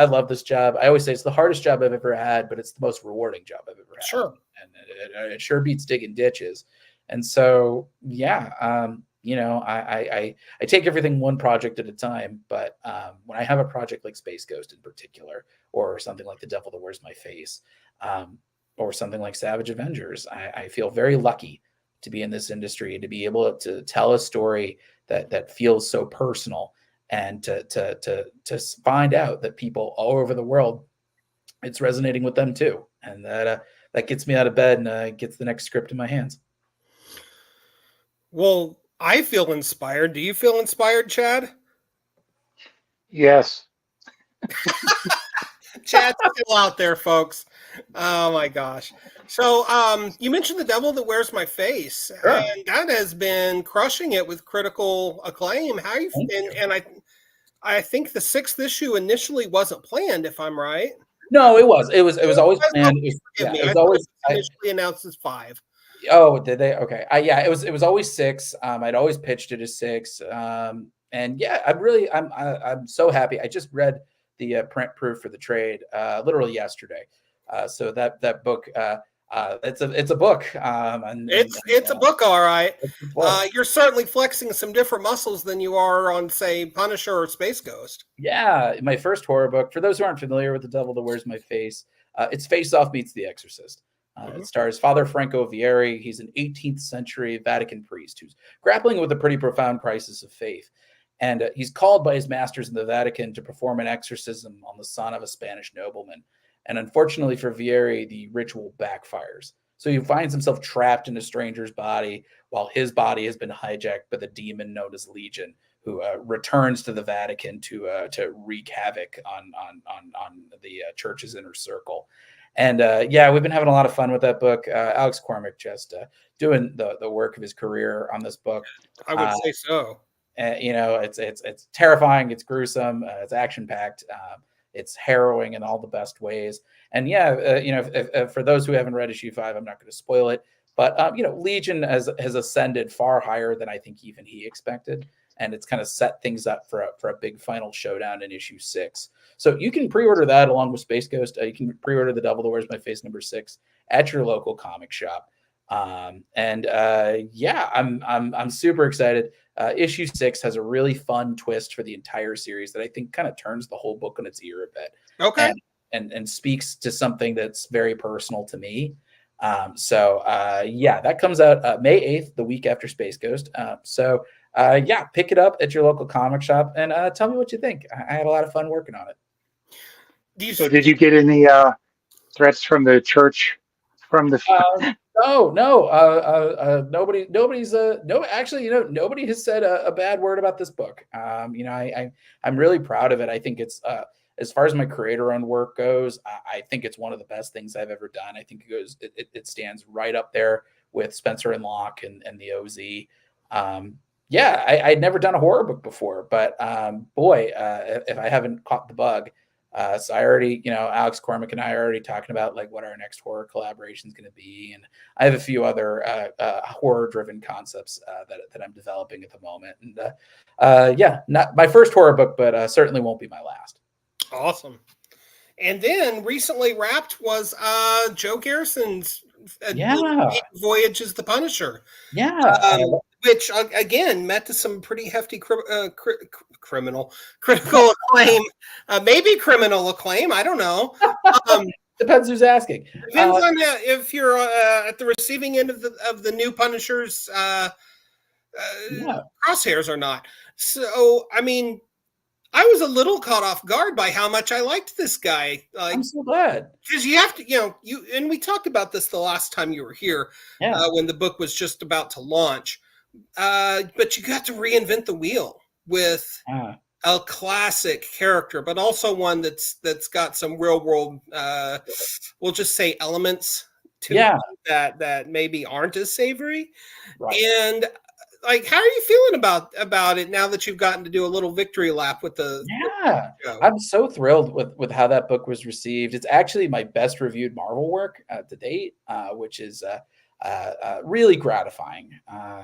love this job. I always say it's the hardest job I've ever had, but it's the most rewarding job I've ever had. Sure. And it sure beats digging ditches. And so yeah, I take everything one project at a time. But when I have a project like Space Ghost in particular, or something like The Devil That Wears My Face, or something like Savage Avengers, I feel very lucky to be in this industry and to be able to tell a story that feels so personal, and to find out that people all over the world, it's resonating with them too. And that gets me out of bed and gets the next script in my hands. Well, I feel inspired. Do you feel inspired, Chad? Yes. Chad's still out there, folks. Oh my gosh. So you mentioned The Devil That Wears My Face, Sure. and that has been crushing it with critical acclaim. How you and I think the 6th issue initially wasn't planned, if I'm right. No, it was always planned. It was always initially announced as 5. Oh, did they? Okay. It was always 6. I'd always pitched it as 6. And yeah, I'm so happy. I just read the print proof for the trade literally yesterday. So that book, it's a book. It's a book, all right. You're certainly flexing some different muscles than you are on, say, Punisher or Space Ghost. Yeah, my first horror book. For those who aren't familiar with The Devil That Wears My Face, it's Face Off meets The Exorcist. Mhm. It stars Father Franco Vieri. He's an 18th century Vatican priest who's grappling with a pretty profound crisis of faith. And he's called by his masters in the Vatican to perform an exorcism on the son of a Spanish nobleman. And unfortunately for Vieri, the ritual backfires. So he finds himself trapped in a stranger's body while his body has been hijacked by the demon known as Legion, who returns to the Vatican to wreak havoc on the church's inner circle. And yeah, we've been having a lot of fun with that book. Alex Cormack just doing the work of his career on this book. I would say so. You know, it's terrifying, it's gruesome, it's action packed, it's harrowing in all the best ways. And yeah, you know, if for those who haven't read issue 5, I'm not going to spoil it, but you know, Legion has ascended far higher than I think even he expected, and it's kind of set things up for a big final showdown in issue 6. So you can pre-order that along with Space Ghost. You can pre-order The Devil That Wears My Face #6 at your local comic shop. And yeah, I'm super excited. Issue 6 has a really fun twist for the entire series that I think kind of turns the whole book on its ear a bit, Okay. and speaks to something that's very personal to me. So yeah, that comes out May 8th, the week after Space Ghost. So yeah, pick it up at your local comic shop and tell me what you think. I had a lot of fun working on it. So did you get any threats from the church from the No. Nobody's no. Actually, you know, nobody has said a bad word about this book. You know, I'm really proud of it. I think it's as far as my creator-owned work goes, I think it's one of the best things I've ever done. I think it stands right up there with Spencer and Locke and the OZ. Yeah, I'd never done a horror book before, but boy, if I haven't caught the bug. So I already, you know, Alex Cormack and I are already talking about like what our next horror collaboration is going to be, and I have a few other horror-driven concepts that I'm developing at the moment. And yeah, not my first horror book, but certainly won't be my last. Awesome. And then recently wrapped was Joe Garrison's Yeah, voyage as the Punisher. yeah, Which again met to some pretty hefty critical acclaim, maybe criminal acclaim. I don't know. depends who's asking. Depends on if you're at the receiving end of the new Punisher's Yeah, crosshairs or not. So I mean, I was a little caught off guard by how much I liked this guy. Like, I'm so glad. because you have to, you know, and we talked about this the last time you were here, Yeah, when the book was just about to launch. But you got to reinvent the wheel with yeah, a classic character, but also one that's got some real world, we'll just say elements to yeah, it that maybe aren't as savory. right. And like, how are you feeling about it now that you've gotten to do a little victory lap with the Yeah, show? I'm so thrilled with how that book was received. It's actually my best reviewed Marvel work to date, which is really gratifying.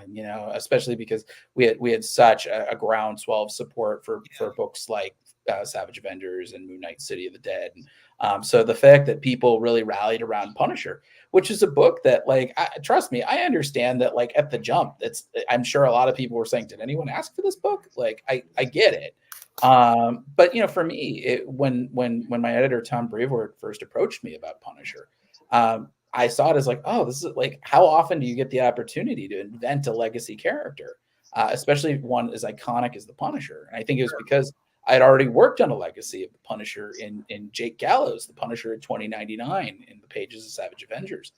You know, especially because we had such a groundswell of support for books like Savage Avengers and Moon Knight: City of the Dead. And, so the fact that people really rallied around Punisher, which is a book that, like, trust me, I understand that, like, at the jump, I'm sure a lot of people were saying, did anyone ask for this book? Like, I get it. But you know, for me, when my editor Tom Brevoort first approached me about Punisher, I saw it as like, oh, this is like, how often do you get the opportunity to invent a legacy character, especially one as iconic as the Punisher? And I think it was because I'd already worked on a legacy of the Punisher in Jake Gallows, the Punisher in 2099 in the pages of Savage Avengers.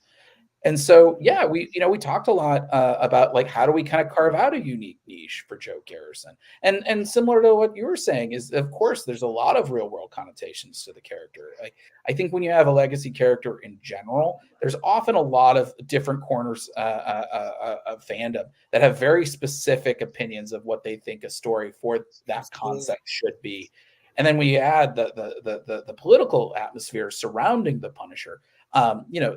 And so, yeah, we talked a lot about like how do we kind of carve out a unique niche for Joe Garrison, and similar to what you were saying is, of course, there's a lot of real world connotations to the character. Like, I think when you have a legacy character in general, there's often a lot of different corners of fandom that have very specific opinions of what they think a story for that concept should be. And then when you add the political atmosphere surrounding the Punisher, you know,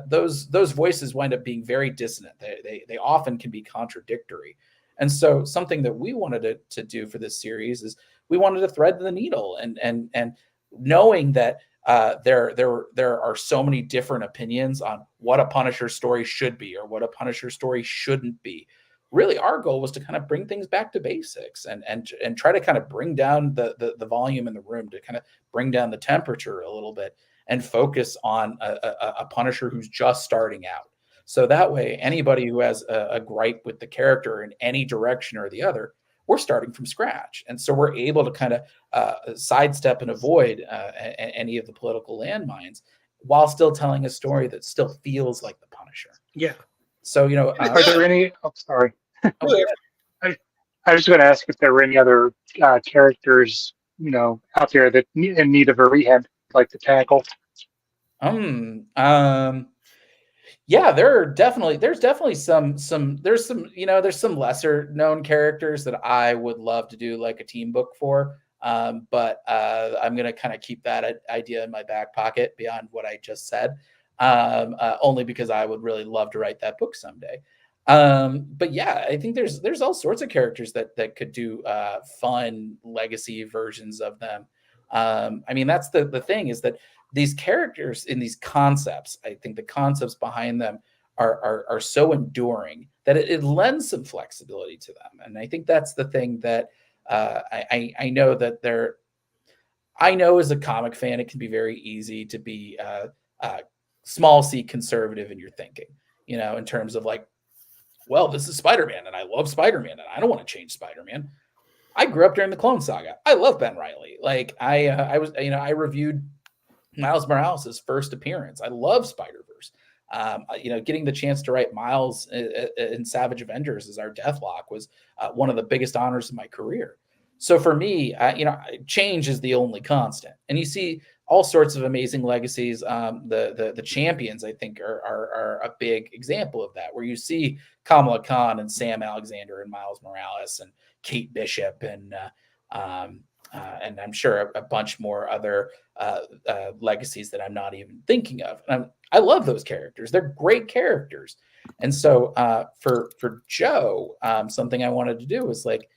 those voices wind up being very dissonant. They often can be contradictory. And so something that we wanted to do for this series is we wanted to thread the needle, and knowing that there are so many different opinions on what a Punisher story should be or what a Punisher story shouldn't be. Really, our goal was to kind of bring things back to basics and try to kind of bring down the volume in the room, to kind of bring down the temperature a little bit, and focus on a Punisher who's just starting out. So that way, anybody who has a gripe with the character in any direction or the other, we're starting from scratch. And so we're able to kind of sidestep and avoid any of the political landmines while still telling a story that still feels like the Punisher. Yeah. So, Are there any? Oh, sorry. Oh, I was going to ask if there were any other characters, out there that in need of a rehab, like to tackle. Yeah, there's definitely there's some lesser known characters that I would love to do like a team book for. But I'm going to kind of keep that idea in my back pocket beyond what I just said, only because I would really love to write that book someday. But yeah, I think there's all sorts of characters that could do fun legacy versions of them. I mean, that's the thing is that these characters in these concepts, I think the concepts behind them are so enduring that it lends some flexibility to them. And I think that's the thing that I know that I know as a comic fan, it can be very easy to be small c conservative in your thinking, in terms of like, well, this is Spider-Man and I love Spider-Man and I don't want to change Spider-Man. I grew up during the Clone Saga. I love Ben Reilly. Like I reviewed Miles Morales' first appearance. I love Spider-Verse. Getting the chance to write Miles in Savage Avengers as our Deathlock was one of the biggest honors of my career. So for me, change is the only constant. And you see all sorts of amazing legacies. The Champions, I think, are a big example of that, where you see Kamala Khan and Sam Alexander and Miles Morales and Kate Bishop and I'm sure a bunch more other legacies that I'm not even thinking of. And I love those characters. They're great characters. And so for Joe, something I wanted to do was like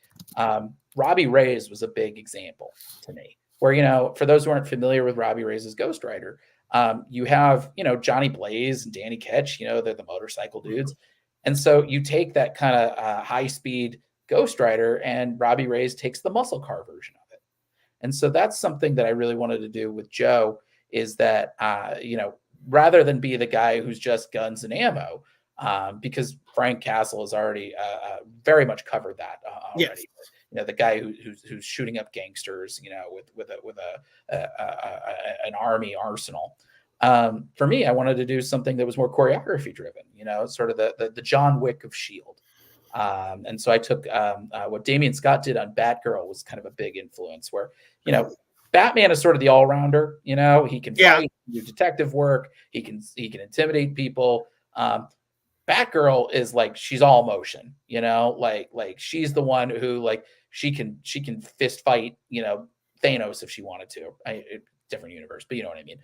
Robbie Reyes was a big example to me, where, for those who aren't familiar with Robbie Reyes' Ghost Rider, you have, Johnny Blaze and Danny Ketch, they're the motorcycle dudes. And so you take that kind of high speed Ghost Rider and Robbie Reyes takes the muscle car version of it. And so that's something that I really wanted to do with Joe is that, rather than be the guy who's just guns and ammo, because Frank Castle has already very much covered that already. Yes. The guy who's shooting up gangsters, with an army arsenal. For me, I wanted to do something that was more choreography driven, sort of the John Wick of S.H.I.E.L.D. And so I took what Damian Scott did on Batgirl was kind of a big influence where, Batman is sort of the all-rounder, he can fight, do detective work, he can intimidate people. Batgirl is like, she's all motion, like she's the one who like, she can fist fight, Thanos if she wanted to. Different universe, but you know what I mean.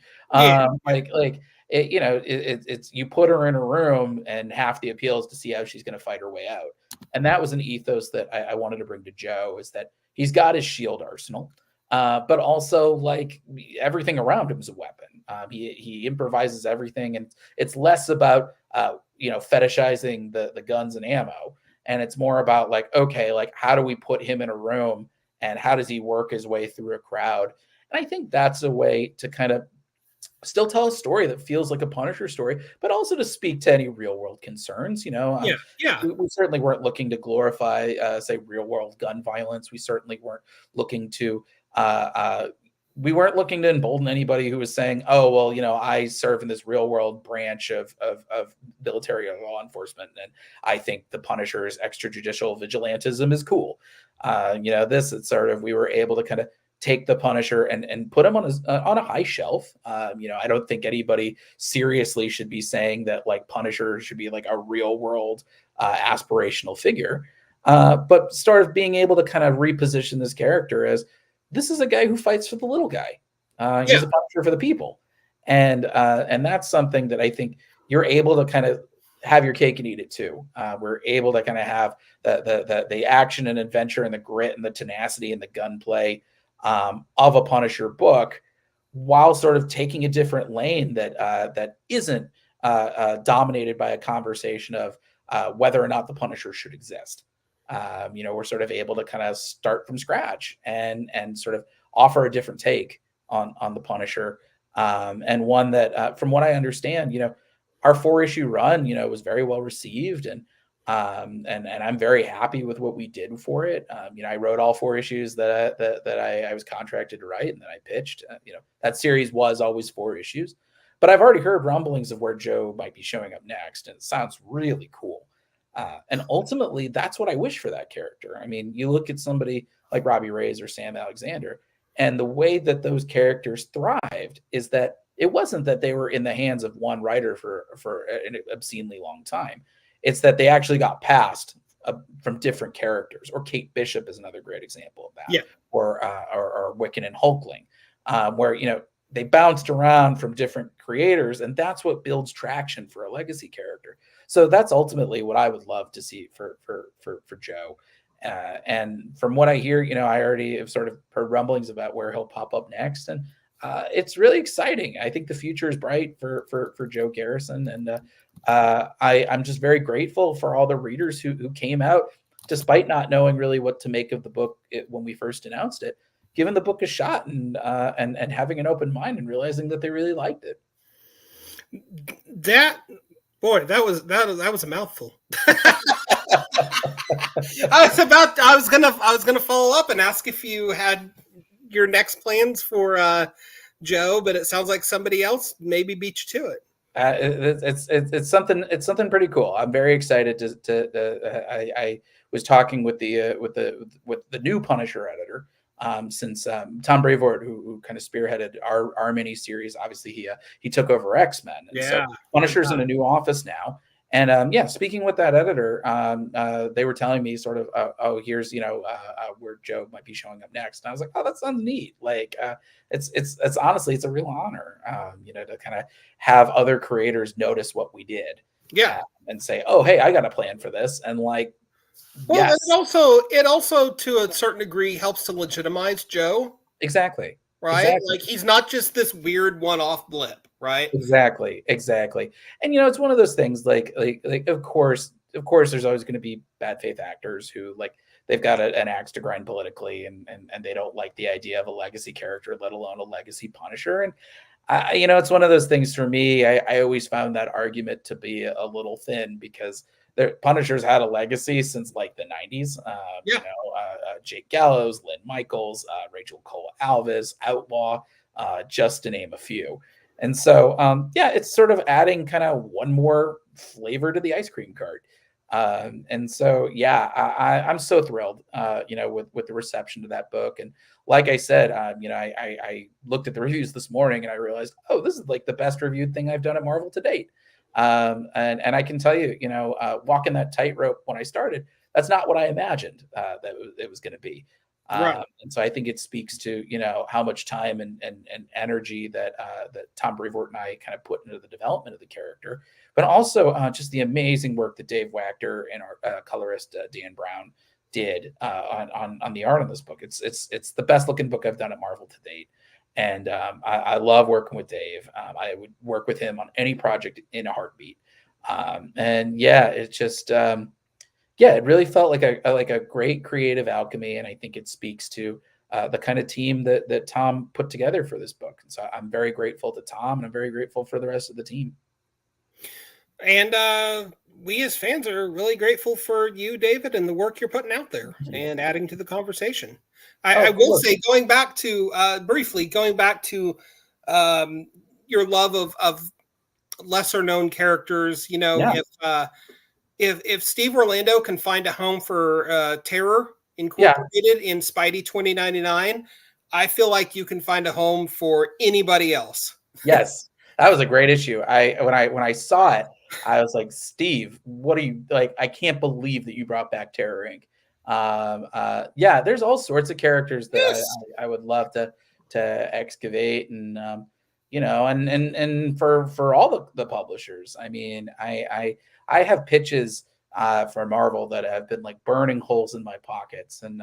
It's you put her in a room and half the appeal is to see how she's going to fight her way out. And that was an ethos that I wanted to bring to Joe, is that he's got his shield arsenal, but also like everything around him is a weapon. He improvises everything, and it's less about fetishizing the guns and ammo, and it's more about like, okay, like how do we put him in a room and how does he work his way through a crowd? And I think that's a way to kind of still tell a story that feels like a Punisher story, but also to speak to any real world concerns. We certainly weren't looking to glorify, say, real world gun violence. We certainly weren't looking to embolden anybody who was saying, oh, well, I serve in this real world branch of military or law enforcement, and I think the Punisher's extrajudicial vigilantism is cool. It's sort of, we were able to kind of take the Punisher and put him on a high shelf. I don't think anybody seriously should be saying that like Punisher should be like a real world aspirational figure, but sort of being able to kind of reposition this character as this is a guy who fights for the little guy. He's a Punisher for the people, and that's something that I think you're able to kind of have your cake and eat it too. We're able to kind of have the action and adventure and the grit and the tenacity and the gunplay of a Punisher book, while sort of taking a different lane that isn't dominated by a conversation of whether or not the Punisher should exist. We're sort of able to kind of start from scratch and sort of offer a different take on the Punisher, and one that, from what I understand, our 4-issue run, was very well received, and I'm very happy with what we did for it. I wrote all 4 issues that I was contracted to write and that I pitched. That series was always 4 issues, but I've already heard rumblings of where Joe might be showing up next, and it sounds really cool. And ultimately, that's what I wish for that character. I mean, you look at somebody like Robbie Reyes or Sam Alexander, and the way that those characters thrived is that it wasn't that they were in the hands of one writer for an obscenely long time. It's that they actually got passed from different characters. Or Kate Bishop is another great example of that. Yeah. Or Wiccan and Hulkling, where they bounced around from different creators, and that's what builds traction for a legacy character. So that's ultimately what I would love to see for Joe. And from what I hear, I already have sort of heard rumblings about where he'll pop up next, and it's really exciting. I think the future is bright for Joe Garrison, and I'm just very grateful for all the readers who came out despite not knowing really what to make of the book when we first announced it, giving the book a shot and having an open mind and realizing that they really liked it. That was a mouthful. I was gonna follow up and ask if you had your next plans for Joe, but it sounds like somebody else maybe beat you to it. It's something pretty cool. I'm very excited I was talking with the new Punisher editor, since Tom Brevoort, who kind of spearheaded our mini series. Obviously he took over X-Men, and so Punisher's in a new office now. And speaking with that editor, they were telling me sort of, here's where Joe might be showing up next. And I was like, oh, that sounds neat. Like it's honestly, it's a real honor, to kind of have other creators notice what we did, and say, oh, hey, I got a plan for this, and like. Well, yes. It also to a certain degree helps to legitimize Joe. Exactly. Right? Exactly. Like he's not just this weird one-off blip, right? Exactly. And it's one of those things like of course there's always going to be bad faith actors who like they've got an axe to grind politically and they don't like the idea of a legacy character, let alone a legacy Punisher. And it's one of those things for me. I always found that argument to be a little thin because Punishers had a legacy since like the 90s. Jake Gallows, Lynn Michaels, Rachel Cole Alvis, Outlaw, just to name a few. And so, it's sort of adding kind of one more flavor to the ice cream cart. And so, I'm so thrilled, with the reception to that book. And like I said, I looked at the reviews this morning and I realized, oh, this is like the best reviewed thing I've done at Marvel to date. And I can tell you, walking that tightrope when I started, that's not what I imagined that it was going to be. Right. And so I think it speaks to, how much time and energy that Tom Brevoort and I kind of put into the development of the character, but also just the amazing work that Dave Wachter and our colorist Dan Brown did on the art on this book. It's the best looking book I've done at Marvel to date. And I love working with Dave. I would work with him on any project in a heartbeat. It just, it really felt like a great creative alchemy. And I think it speaks to the kind of team that Tom put together for this book. And so I'm very grateful to Tom, and I'm very grateful for the rest of the team. And we as fans are really grateful for you, David, and the work you're putting out there and adding to the conversation. I will say, going back to your love of lesser known characters, if Steve Orlando can find a home for Terror Incorporated in Spidey 2099, I feel like you can find a home for anybody else. Yes, that was a great issue. When I saw it, I was like, Steve, what are you like? I can't believe that you brought back Terror Inc. There's all sorts of characters that I would love to excavate, and and for all the publishers. I mean, I have pitches for Marvel that have been like burning holes in my pockets, and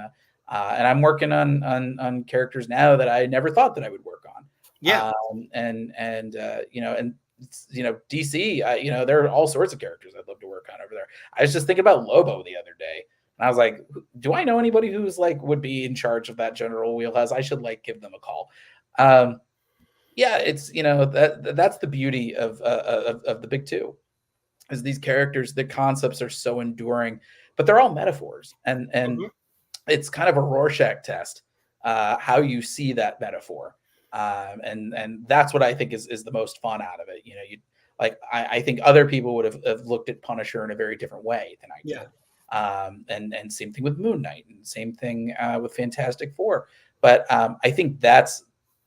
I'm working on characters now that I never thought that I would work on. DC, there are all sorts of characters I'd love to work on over there. I was just thinking about Lobo the other day, and I was like, do I know anybody who's like would be in charge of that general wheelhouse? I should like give them a call. Yeah, it's that's the beauty of the big two, is these characters. The concepts are so enduring, but they're all metaphors, and Mhm. it's kind of a Rorschach test, how you see that metaphor, and that's what I think is the most fun out of it. You like I think other people would have looked at Punisher in a very different way than I Yeah. did, and same thing with Moon Knight, and same thing with Fantastic Four. But I think that's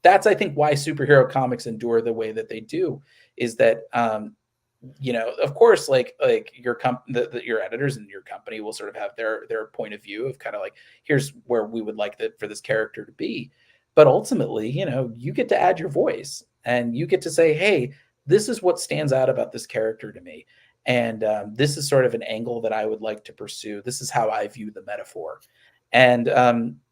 I think why superhero comics endure the way that they do, is that of course, like your editors and your company will sort of have their point of view of kind of like, here's where we would like for this character to be, but ultimately, you get to add your voice, and you get to say, hey, this is what stands out about this character to me, and this is sort of an angle that I would like to pursue. This is how I view the metaphor, and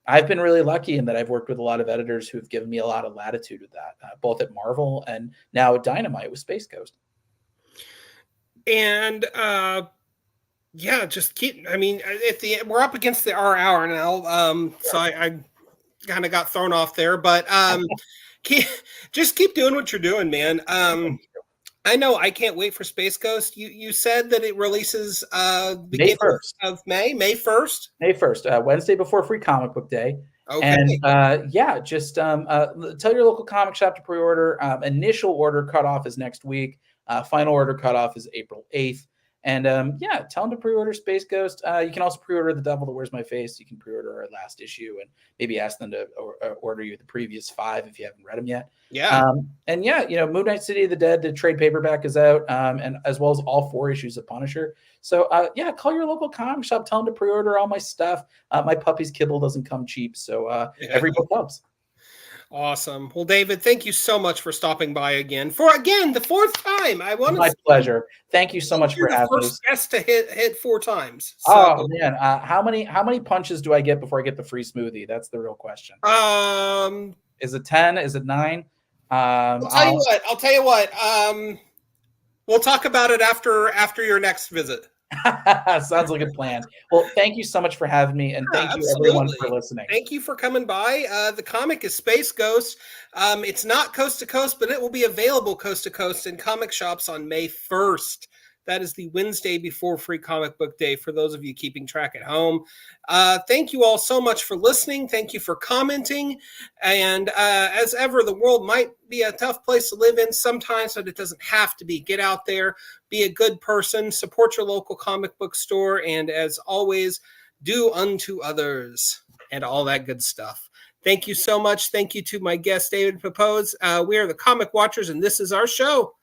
I've been really lucky in that I've worked with a lot of editors who have given me a lot of latitude with that, both at Marvel and now at Dynamite with Space Coast. And yeah, just keep. I mean, at the we're up against our hour now, so I kind of got thrown off there, but keep, just keep doing what you're doing, man. I know I can't wait for Space Ghost. You said that it releases May beginning 1st. of May 1st. May 1st, Wednesday before Free Comic Book Day. Okay. And yeah, just tell your local comic shop to pre-order. Initial order cutoff is next week. Final order cutoff is April 8th. And yeah, tell them to pre-order Space Ghost. You can also pre-order The Devil That Wears My Face. You can pre-order our last issue, and maybe ask them to order you the previous 5 if you haven't read them yet. Yeah. And yeah, Moon Knight City of the Dead, the trade paperback is out, and as well as all 4 issues of Punisher. So yeah, call your local comic shop, tell them to pre-order all my stuff. My puppy's kibble doesn't come cheap, so every book helps. Awesome. Well, David, thank you so much for stopping by again. For again, the 4th time. I want My pleasure. Thank you so much for having me. You're the first guest to hit 4 times. So. Oh man, how many punches do I get before I get the free smoothie? That's the real question. Is it 10? Is it 9? I'll tell you what. We'll talk about it after your next visit. Sounds like a plan. Well, thank you so much for having me, and thank you everyone for listening. Thank you for coming by. The comic is Space Ghost. It's not coast to coast, but it will be available coast to coast in comic shops on May 1st. That is the Wednesday before Free Comic Book Day, for those of you keeping track at home. Thank you all so much for listening. Thank you for commenting. And as ever, the world might be a tough place to live in sometimes, but it doesn't have to be. Get out there, be a good person, support your local comic book store, and as always, do unto others and all that good stuff. Thank you so much. Thank you to my guest, David Pepose. We are the Comic Watchers, and this is our show.